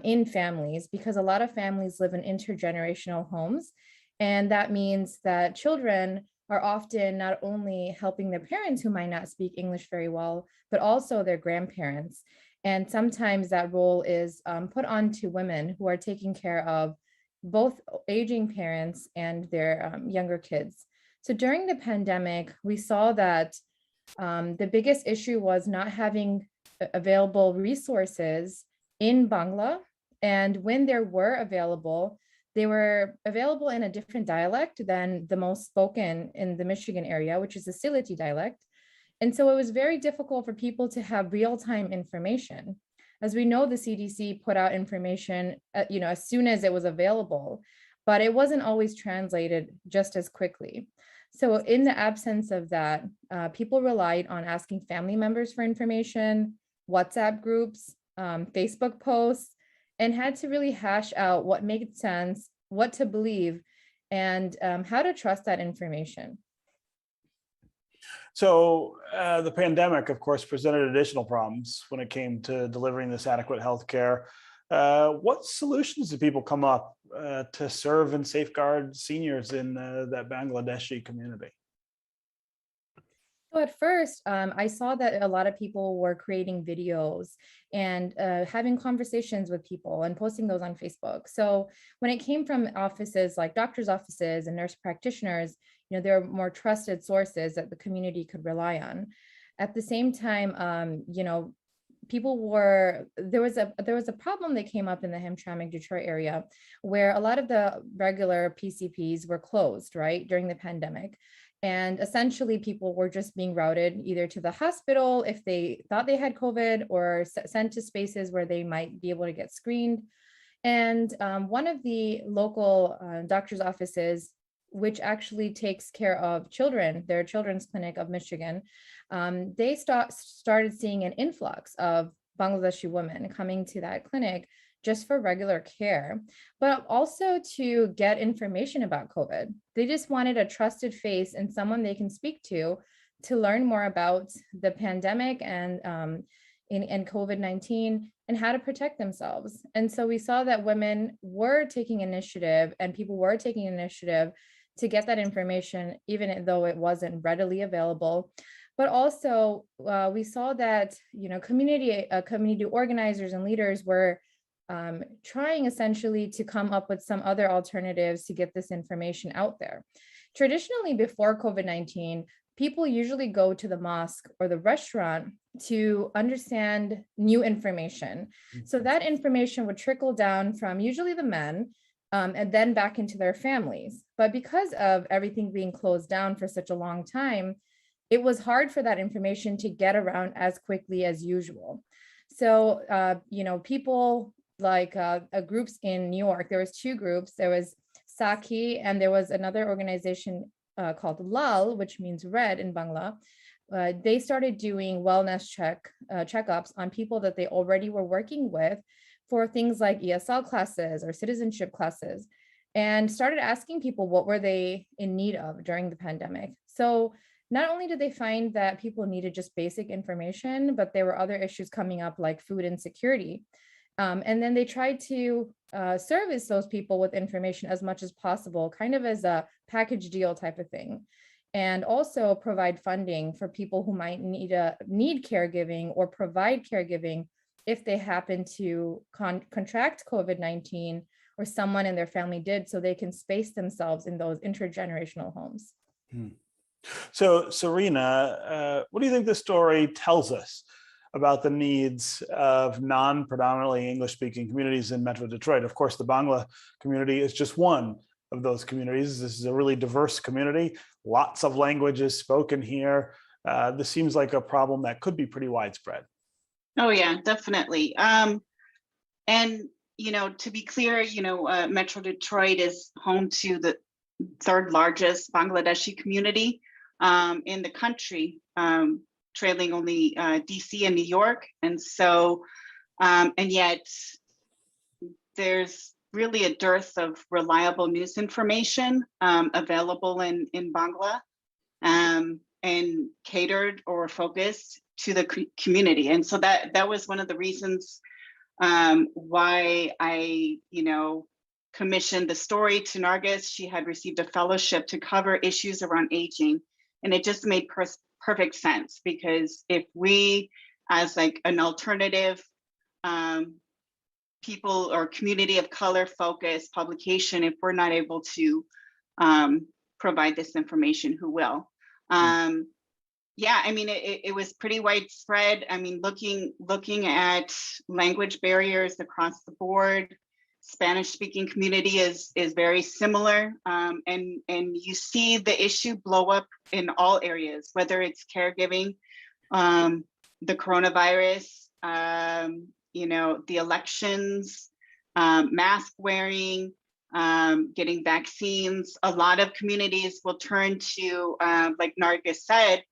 in families, because a lot of families live in intergenerational homes. And that means that children are often not only helping their parents who might not speak English very well, but also their grandparents. And sometimes that role is put on to women who are taking care of both aging parents and their younger kids. So during the pandemic, we saw that the biggest issue was not having available resources in Bangla. And when there were available, they were available in a different dialect than the most spoken in the Michigan area, which is the Sylheti dialect. And so it was very difficult for people to have real-time information. As we know, the CDC put out information, as soon as it was available, but it wasn't always translated just as quickly. So in the absence of that, people relied on asking family members for information, WhatsApp groups, Facebook posts, and had to really hash out what made sense, what to believe, and how to trust that information. So the pandemic, of course, presented additional problems when it came to delivering this adequate health care. What solutions do people come up to serve and safeguard seniors in that Bangladeshi community? So at first, I saw that a lot of people were creating videos and having conversations with people and posting those on Facebook. So when it came from offices like doctors' offices and nurse practitioners, there are more trusted sources that the community could rely on. At the same time, there was a problem that came up in the Hamtramck, Detroit area where a lot of the regular PCPs were closed, right, during the pandemic. And essentially people were just being routed either to the hospital if they thought they had COVID, or sent to spaces where they might be able to get screened. And one of the local doctor's offices, which actually takes care of children, their children's clinic of Michigan, they started seeing an influx of Bangladeshi women coming to that clinic just for regular care, but also to get information about COVID. They just wanted a trusted face and someone they can speak to learn more about the pandemic and COVID-19 and how to protect themselves. And so we saw that women were taking initiative and people were taking initiative to get that information, even though it wasn't readily available. But also we saw that community organizers and leaders were trying essentially to come up with some other alternatives to get this information out there. Traditionally, before COVID-19, people usually go to the mosque or the restaurant to understand new information. So that information would trickle down from usually the men and then back into their families. But because of everything being closed down for such a long time, it was hard for that information to get around as quickly as usual. So, people like groups in New York, there was two groups. There was Saki and there was another organization called Lal, which means red in Bangla. They started doing wellness checkups on people that they already were working with for things like ESL classes or citizenship classes, and started asking people what were they in need of during the pandemic. So not only did they find that people needed just basic information, but there were other issues coming up like food insecurity. And then they tried to service those people with information as much as possible, kind of as a package deal type of thing. And also provide funding for people who might need caregiving or provide caregiving if they happen to contract COVID-19 or someone in their family did, so they can space themselves in those intergenerational homes. So, Serena, what do you think this story tells us about the needs of non-predominantly English-speaking communities in Metro Detroit? Of course, the Bangla community is just one of those communities. This is a really diverse community. Lots of languages spoken here. This seems like a problem that could be pretty widespread. Oh yeah, definitely. And to be clear, Metro Detroit is home to the third largest Bangladeshi community in the country, trailing only DC and New York. And so, and yet there's really a dearth of reliable news information available in Bangla and catered or focused to the community. And so that was one of the reasons why I, commissioned the story to Nargis. She had received a fellowship to cover issues around aging. And it just made perfect sense, because if we, as like an alternative people or community of color focused publication, if we're not able to provide this information, who will? Yeah, I mean, it was pretty widespread. I mean, looking at language barriers across the board, Spanish speaking community is very similar. And you see the issue blow up in all areas, whether it's caregiving, the coronavirus, the elections, mask wearing, getting vaccines. A lot of communities will turn to, like Nargis said,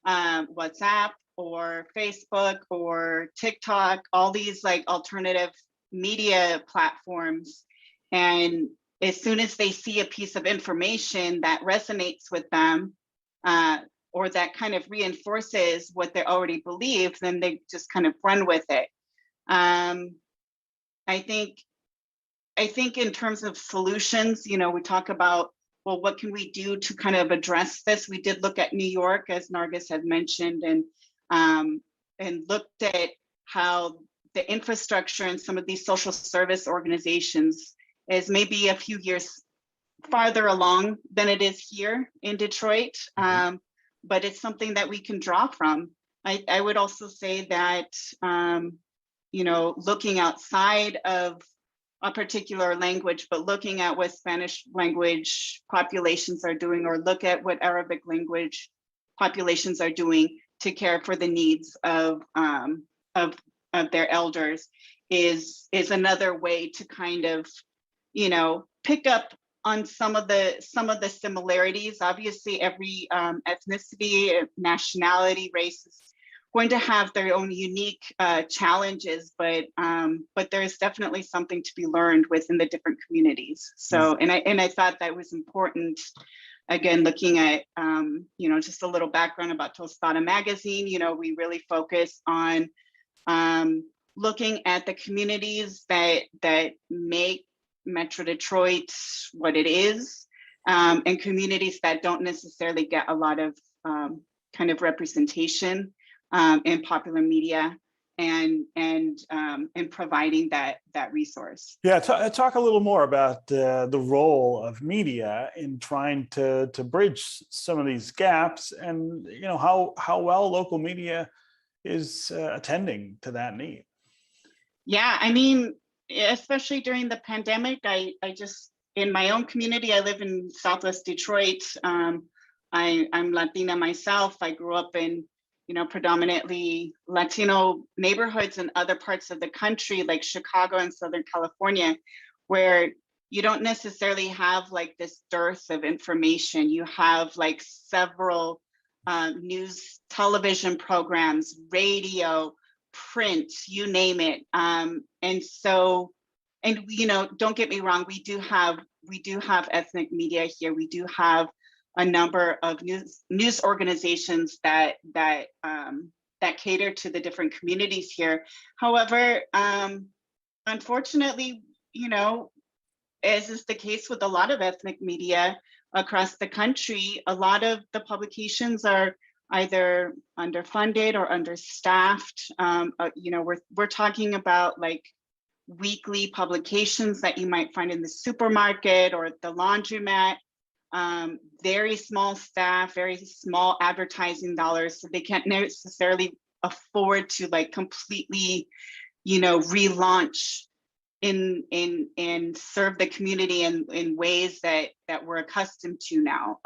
WhatsApp or Facebook or TikTok, all these like alternative media platforms. And as soon as they see a piece of information that resonates with them, or that kind of reinforces what they already believe, then they just kind of run with it. I think in terms of solutions, you know, we talk about, well, what can we do to kind of address this? We did look at New York, as Nargis had mentioned, and looked at how the infrastructure in some of these social service organizations is maybe a few years farther along than it is here in Detroit. But it's something that we can draw from. I would also say that, you know, looking outside of a particular language, but looking at what Spanish language populations are doing, or look at what Arabic language populations are doing to care for the needs of their elders is another way to kind of, you know, pick up on some of the similarities. Obviously, every ethnicity, nationality, race is going to have their own unique challenges, but there's definitely something to be learned within the different communities. So, and I thought that was important. Again, looking at you know, just a little background about Tostada magazine. You know, we really focus on looking at the communities that make Metro Detroit what it is, and communities that don't necessarily get a lot of kind of representation in popular media, and providing that resource. Yeah, talk a little more about the role of media in trying to bridge some of these gaps, and you know how well local media is attending to that need. Yeah, I mean, especially during the pandemic, I just, in my own community, I live in Southwest Detroit. I'm Latina myself. I grew up in, you know, predominantly Latino neighborhoods in other parts of the country, like Chicago and Southern California, where you don't necessarily have like this dearth of information. You have like several news, television programs, radio, print, you name it. And so, and you know, don't get me wrong, we do have ethnic media here. We do have a number of news organizations that cater to the different communities here. However, unfortunately, you know, as is the case with a lot of ethnic media across the country, a lot of the publications are either underfunded or understaffed. You know, we're talking about like weekly publications that you might find in the supermarket or the laundromat. Very small staff, very small advertising dollars, so they can't necessarily afford to like completely, you know, relaunch and serve the community in ways that we're accustomed to now.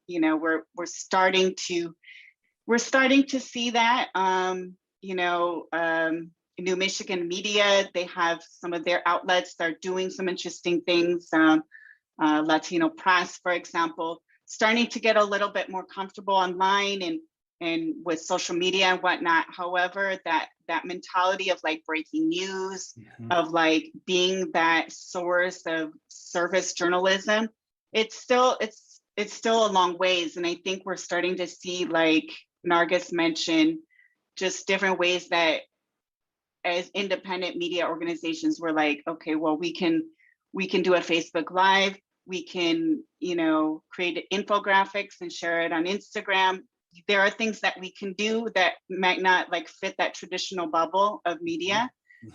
You know, we're starting to see that. You know, New Michigan Media, they have some of their outlets that are doing some interesting things. Latino Press, for example, starting to get a little bit more comfortable online and with social media and whatnot. However, that mentality of like breaking news, of like being that source of service journalism, it's still a long ways. And I think we're starting to see, like Nargis mentioned, just different ways that as independent media organizations, we're like, okay, well, we can do a Facebook Live. We can, you know, create infographics and share it on Instagram. There are things that we can do that might not like fit that traditional bubble of media.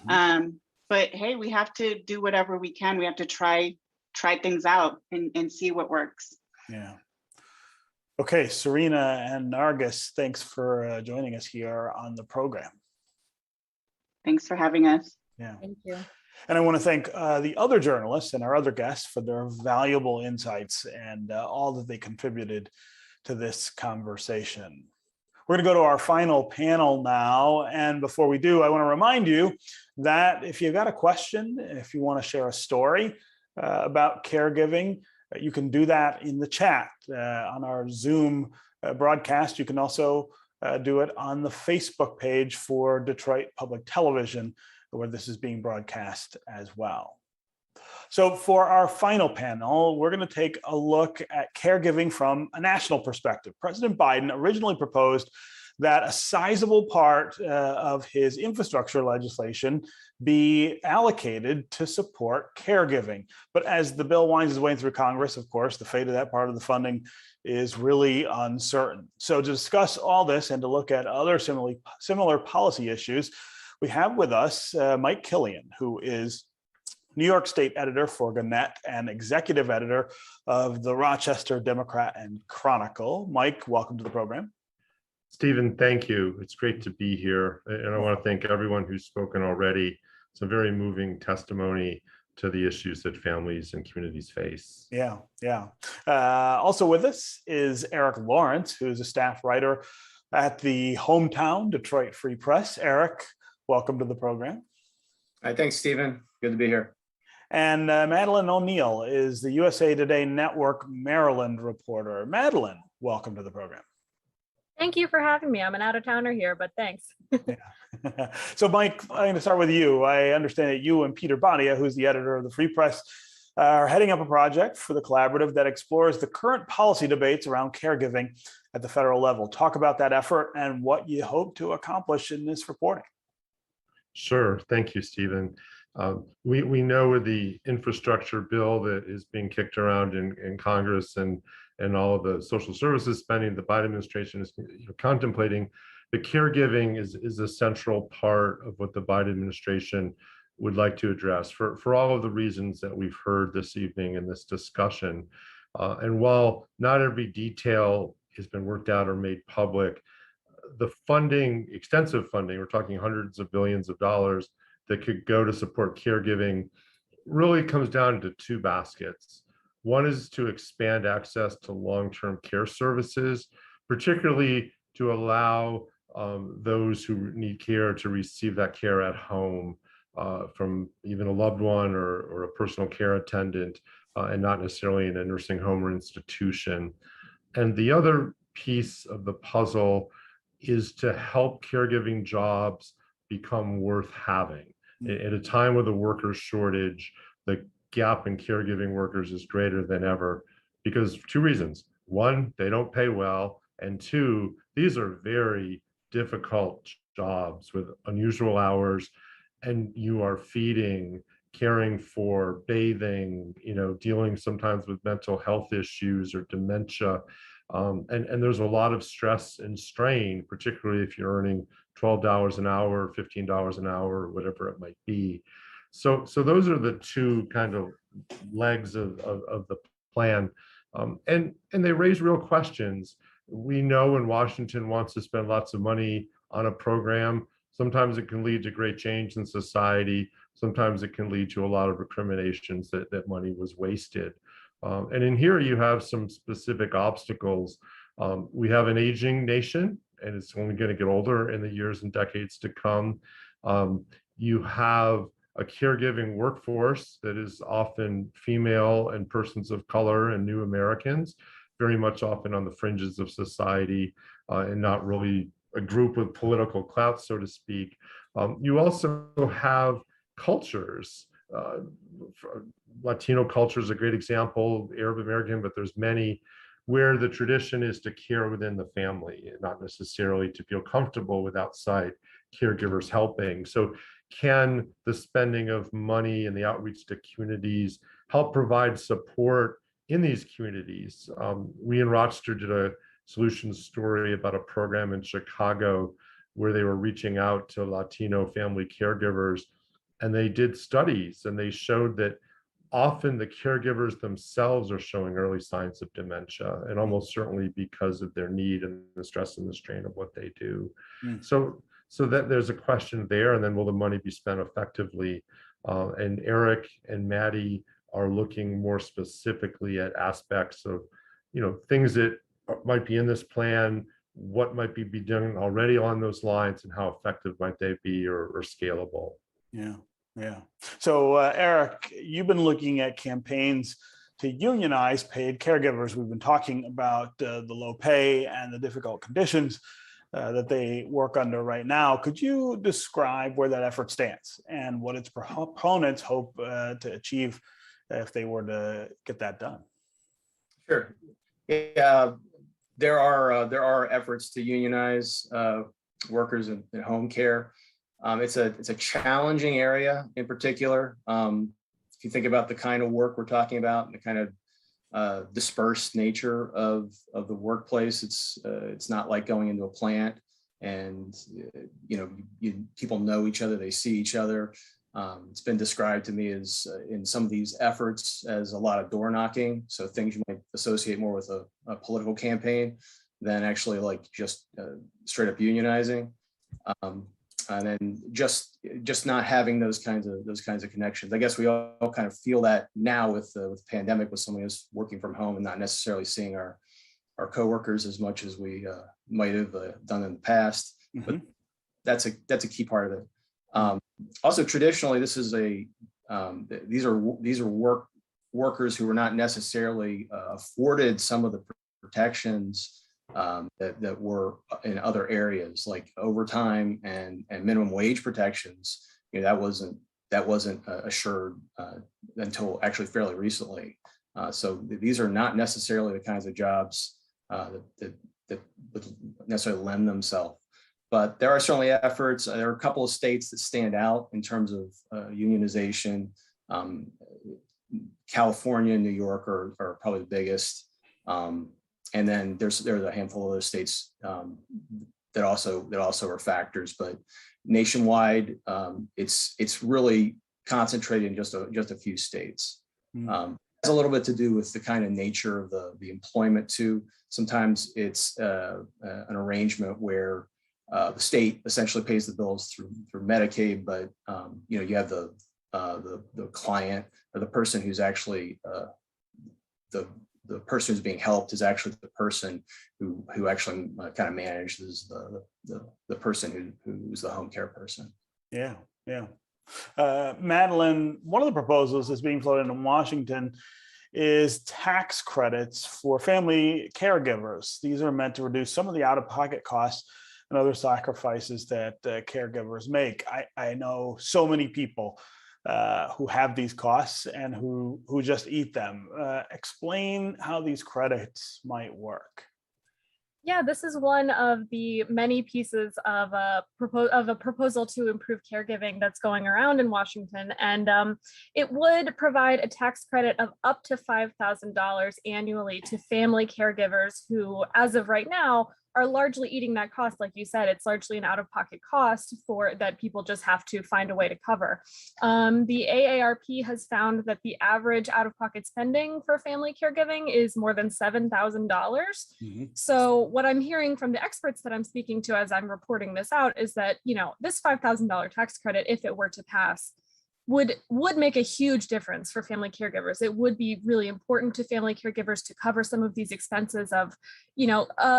But hey, we have to do whatever we can. We have to try things out and see what works. Yeah. Okay, Serena and Nargis, thanks for joining us here on the program. Thanks for having us. Yeah. Thank you. And I want to thank the other journalists and our other guests for their valuable insights and all that they contributed to this conversation. We're going to go to our final panel now. And before we do, I want to remind you that if you've got a question, if you want to share a story about caregiving, you can do that in the chat on our Zoom broadcast. You can also do it on the Facebook page for Detroit Public Television, where this is being broadcast as well. So for our final panel, we're going to take a look at caregiving from a national perspective. President Biden originally proposed that a sizable part of his infrastructure legislation be allocated to support caregiving. But as the bill winds its way through Congress, of course, the fate of that part of the funding is really uncertain. So to discuss all this and to look at other similar policy issues, we have with us Mike Killian, who is New York State editor for Gannett and executive editor of the Rochester Democrat and Chronicle. Mike, welcome to the program. Stephen, thank you. It's great to be here. And I want to thank everyone who's spoken already. It's a very moving testimony to the issues that families and communities face. Yeah. Also with us is Eric Lawrence, who's a staff writer at the hometown Detroit Free Press. Eric, welcome to the program. Hi, thanks, Stephen. Good to be here. And Madeline O'Neill is the USA Today Network Maryland reporter. Madeline, welcome to the program. Thank you for having me. I'm an out-of-towner here, but thanks. So Mike, I'm going to start with you. I understand that you and Peter Badia, who's the editor of the Free Press, are heading up a project for the collaborative that explores the current policy debates around caregiving at the federal level. Talk about that effort and what you hope to accomplish in this reporting. Sure. Thank you, Stephen. We know with the infrastructure bill that is being kicked around in Congress and all of the social services spending the Biden administration is contemplating, the caregiving is a central part of what the Biden administration would like to address for all of the reasons that we've heard this evening in this discussion. And while not every detail has been worked out or made public, the funding, extensive funding, we're talking hundreds of billions of dollars that could go to support caregiving, really comes down to two baskets. One is to expand access to long-term care services, particularly to allow those who need care to receive that care at home from even a loved one or a personal care attendant, and not necessarily in a nursing home or institution. And the other piece of the puzzle is to help caregiving jobs become worth having. At a time with a worker shortage, the gap in caregiving workers is greater than ever because of two reasons. One, they don't pay well. And two, these are very difficult jobs with unusual hours, and you are feeding, caring for, bathing, dealing sometimes with mental health issues or dementia. And there's a lot of stress and strain, particularly if you're earning $12 an hour, $15 an hour, whatever it might be. So those are the two kind of legs of the plan. And they raise real questions. We know when Washington wants to spend lots of money on a program, sometimes it can lead to great change in society. Sometimes it can lead to a lot of recriminations that money was wasted. And in here, you have some specific obstacles. We have an aging nation, and it's only going to get older in the years and decades to come. You have a caregiving workforce that is often female and persons of color and new Americans, very much often on the fringes of society and not really a group with political clout, so to speak. You also have cultures. Latino culture is a great example, Arab American, but there's many where the tradition is to care within the family, not necessarily to feel comfortable with outside caregivers helping. So can the spending of money and the outreach to communities help provide support in these communities? We in Rochester did a solutions story about a program in Chicago where they were reaching out to Latino family caregivers, and they did studies and they showed that often the caregivers themselves are showing early signs of dementia, and almost certainly because of their need and the stress and the strain of what they do. So that there's a question there, and then will the money be spent effectively? And Eric and Maddie are looking more specifically at aspects of, things that might be in this plan, what might be done already on those lines, and how effective might they be or scalable. Yeah. So Eric, you've been looking at campaigns to unionize paid caregivers. We've been talking about the low pay and the difficult conditions that they work under right now. Could you describe where that effort stands and what its proponents hope to achieve if they were to get that done? Sure. Yeah, there are efforts to unionize workers in home care. It's a challenging area in particular. If you think about the kind of work we're talking about and the kind of dispersed nature of the workplace, it's not like going into a plant and people know each other, they see each other. It's been described to me as in some of these efforts as a lot of door knocking. So things you might associate more with a political campaign than actually like just straight up unionizing. And then just not having those kinds of connections. I guess we all kind of feel that now with the pandemic, with somebody who's working from home and not necessarily seeing our coworkers as much as we might have done in the past. Mm-hmm. But that's a key part of it. Also, traditionally, this is these are workers who were not necessarily afforded some of the protections that were in other areas like overtime and minimum wage protections. That wasn't assured until actually fairly recently. So these are not necessarily the kinds of jobs that would necessarily lend themselves. But there are certainly efforts. There are a couple of states that stand out in terms of unionization. California and New York are probably the biggest. And then there's a handful of other states that also are factors. But nationwide, it's really concentrated in just a few states. It has a little bit to do with the kind of nature of the employment too. Sometimes it's an arrangement where the state essentially pays the bills through Medicaid, but you have the client or the person who's actually the person who's being helped is actually the person who actually kind of manages the person who's the home care person. Yeah. Madeline, one of the proposals that's being floated in Washington is tax credits for family caregivers. These are meant to reduce some of the out-of-pocket costs and other sacrifices that caregivers make. I know so many people who have these costs and who just eat them. Explain how these credits might work. Yeah, this is one of the many pieces of a proposal to improve caregiving that's going around in Washington. And it would provide a tax credit of up to $5,000 annually to family caregivers who, as of right now, are largely eating that cost. Like you said, it's largely an out-of-pocket cost that people just have to find a way to cover. The AARP has found that the average out-of-pocket spending for family caregiving is more than $7,000. Mm-hmm. So what I'm hearing from the experts that I'm speaking to as I'm reporting this out is that, this $5,000 tax credit, if it were to pass, would make a huge difference for family caregivers. It would be really important to family caregivers to cover some of these expenses of,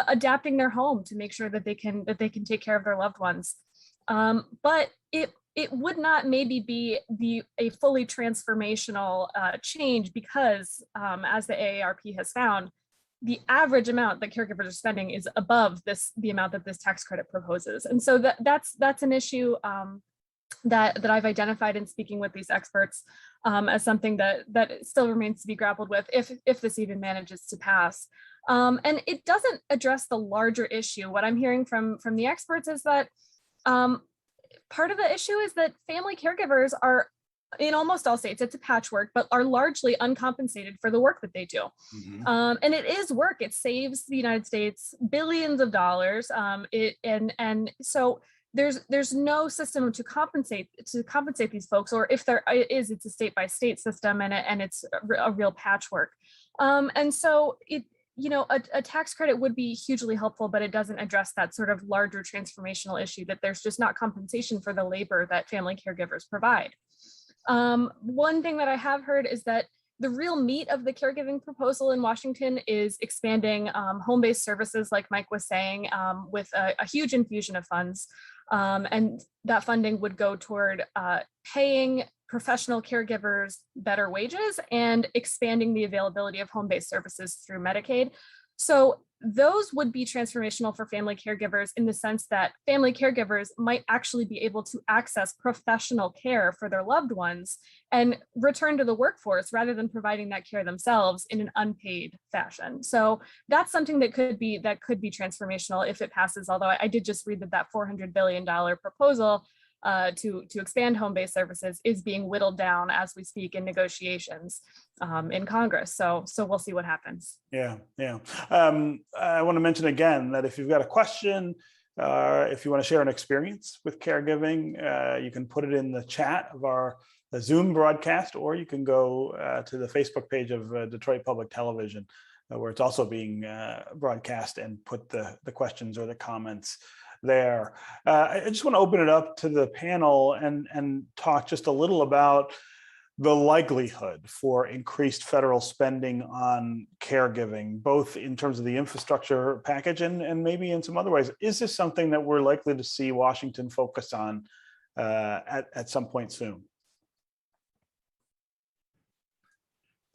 adapting their home to make sure that they can take care of their loved ones. But it would not maybe be a fully transformational change because, as the AARP has found, the average amount that caregivers are spending is above the amount that this tax credit proposes, and so that's an issue. That I've identified in speaking with these experts as something that still remains to be grappled with if this even manages to pass. And it doesn't address the larger issue. What I'm hearing from the experts is that part of the issue is that family caregivers are, in almost all states, it's a patchwork, but are largely uncompensated for the work that they do. Mm-hmm. And it is work. It saves the United States billions of dollars. So there's no system to compensate these folks, or if there is, it's a state-by-state system, and it's a real patchwork. And so a tax credit would be hugely helpful, but it doesn't address that sort of larger transformational issue that there's just not compensation for the labor that family caregivers provide. One thing that I have heard is that the real meat of the caregiving proposal in Washington is expanding home-based services, like Mike was saying, with a huge infusion of funds. And that funding would go toward paying professional caregivers better wages and expanding the availability of home-based services through Medicaid. So those would be transformational for family caregivers in the sense that family caregivers might actually be able to access professional care for their loved ones and return to the workforce rather than providing that care themselves in an unpaid fashion. So that's something that could be transformational if it passes. Although I did just read that $400 billion proposal to expand home-based services is being whittled down as we speak in negotiations in Congress. So we'll see what happens. Yeah. I want to mention again that if you've got a question, if you want to share an experience with caregiving, you can put it in the chat of the Zoom broadcast, or you can go to the Facebook page of Detroit Public Television, where it's also being broadcast, and put the questions or the comments there. I just want to open it up to the panel and talk just a little about the likelihood for increased federal spending on caregiving, both in terms of the infrastructure package and maybe in some other ways. Is this something that we're likely to see Washington focus on at some point soon?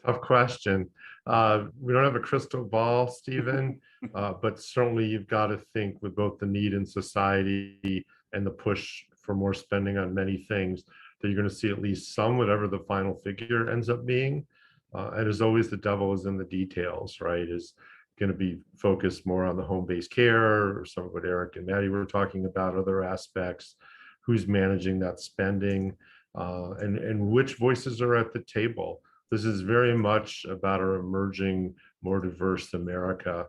Tough question. We don't have a crystal ball, Stephen, but certainly you've got to think with both the need in society and the push for more spending on many things, that you're going to see at least some, whatever the final figure ends up being. And as always, the devil is in the details, right? Is going to be focused more on the home-based care, or some of what Eric and Maddie were talking about, other aspects, who's managing that spending, and which voices are at the table. This is very much about our emerging, more diverse America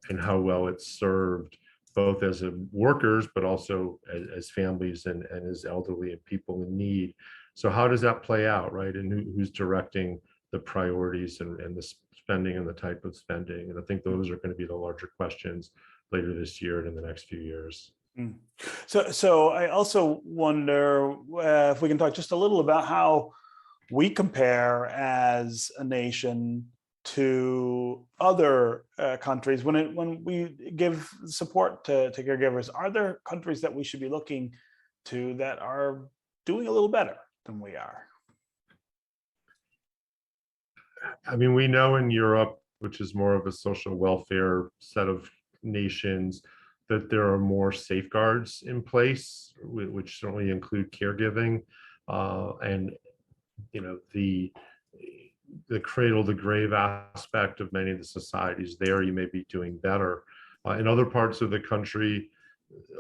and how well it's served, both as workers, but also as families and as elderly and people in need. So how does that play out, right? And who's directing the priorities and the spending and the type of spending? And I think those are going to be the larger questions later this year and in the next few years. So I also wonder if we can talk just a little about how we compare as a nation to other countries when we give support to caregivers. Are there countries that we should be looking to that are doing a little better than we are? I mean, we know in Europe, which is more of a social welfare set of nations, that there are more safeguards in place, which certainly include caregiving, and you know, the cradle to grave aspect of many of the societies there, you may be doing better. In other parts of the country,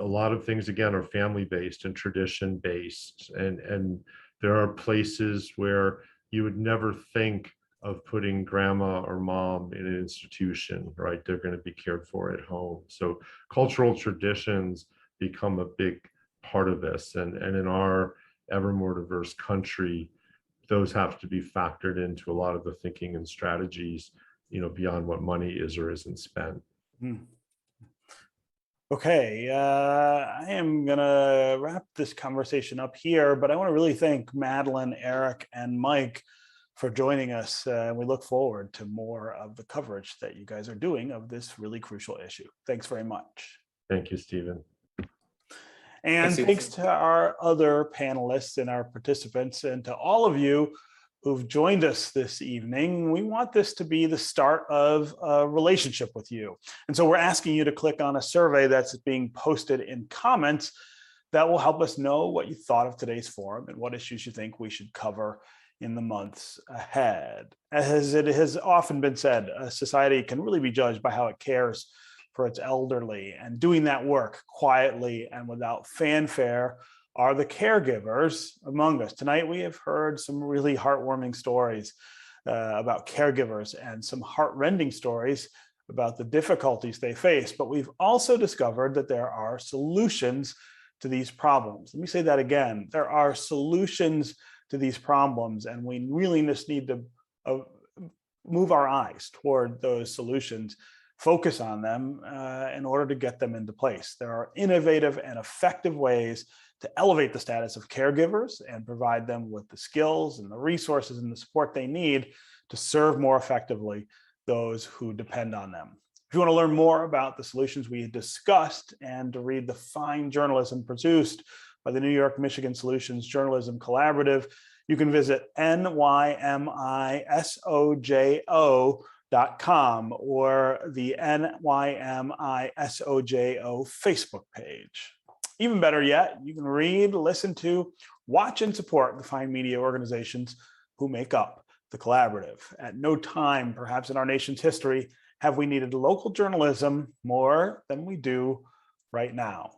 a lot of things, again, are family-based and tradition-based. And there are places where you would never think of putting grandma or mom in an institution, right? They're going to be cared for at home. So cultural traditions become a big part of this. And in our ever more diverse country, those have to be factored into a lot of the thinking and strategies, you know, beyond what money is or isn't spent. Okay, I am gonna wrap this conversation up here, but I want to really thank Madeline, Eric, and Mike for joining us. We look forward to more of the coverage that you guys are doing of this really crucial issue. Thanks very much. Thank you, Stephen. And thanks to our other panelists and our participants, and to all of you who've joined us this evening. We want this to be the start of a relationship with you. And so we're asking you to click on a survey that's being posted in comments that will help us know what you thought of today's forum and what issues you think we should cover in the months ahead. As it has often been said, a society can really be judged by how it cares for its elderly, and doing that work quietly and without fanfare are the caregivers among us. Tonight, we have heard some really heartwarming stories about caregivers and some heartrending stories about the difficulties they face, but we've also discovered that there are solutions to these problems. Let me say that again. There are solutions to these problems, and we really just need to move our eyes toward those solutions, focus on them in order to get them into place. There are innovative and effective ways to elevate the status of caregivers and provide them with the skills and the resources and the support they need to serve more effectively those who depend on them. If you want to learn more about the solutions we discussed and to read the fine journalism produced by the New York Michigan Solutions Journalism Collaborative, you can visit nymisojo.org or the NYMISOJO Facebook page. Even better yet, you can read, listen to, watch, and support the fine media organizations who make up the collaborative. At no time, perhaps in our nation's history, have we needed local journalism more than we do right now.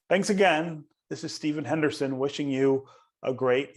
Thanks again. This is Stephen Henderson wishing you a great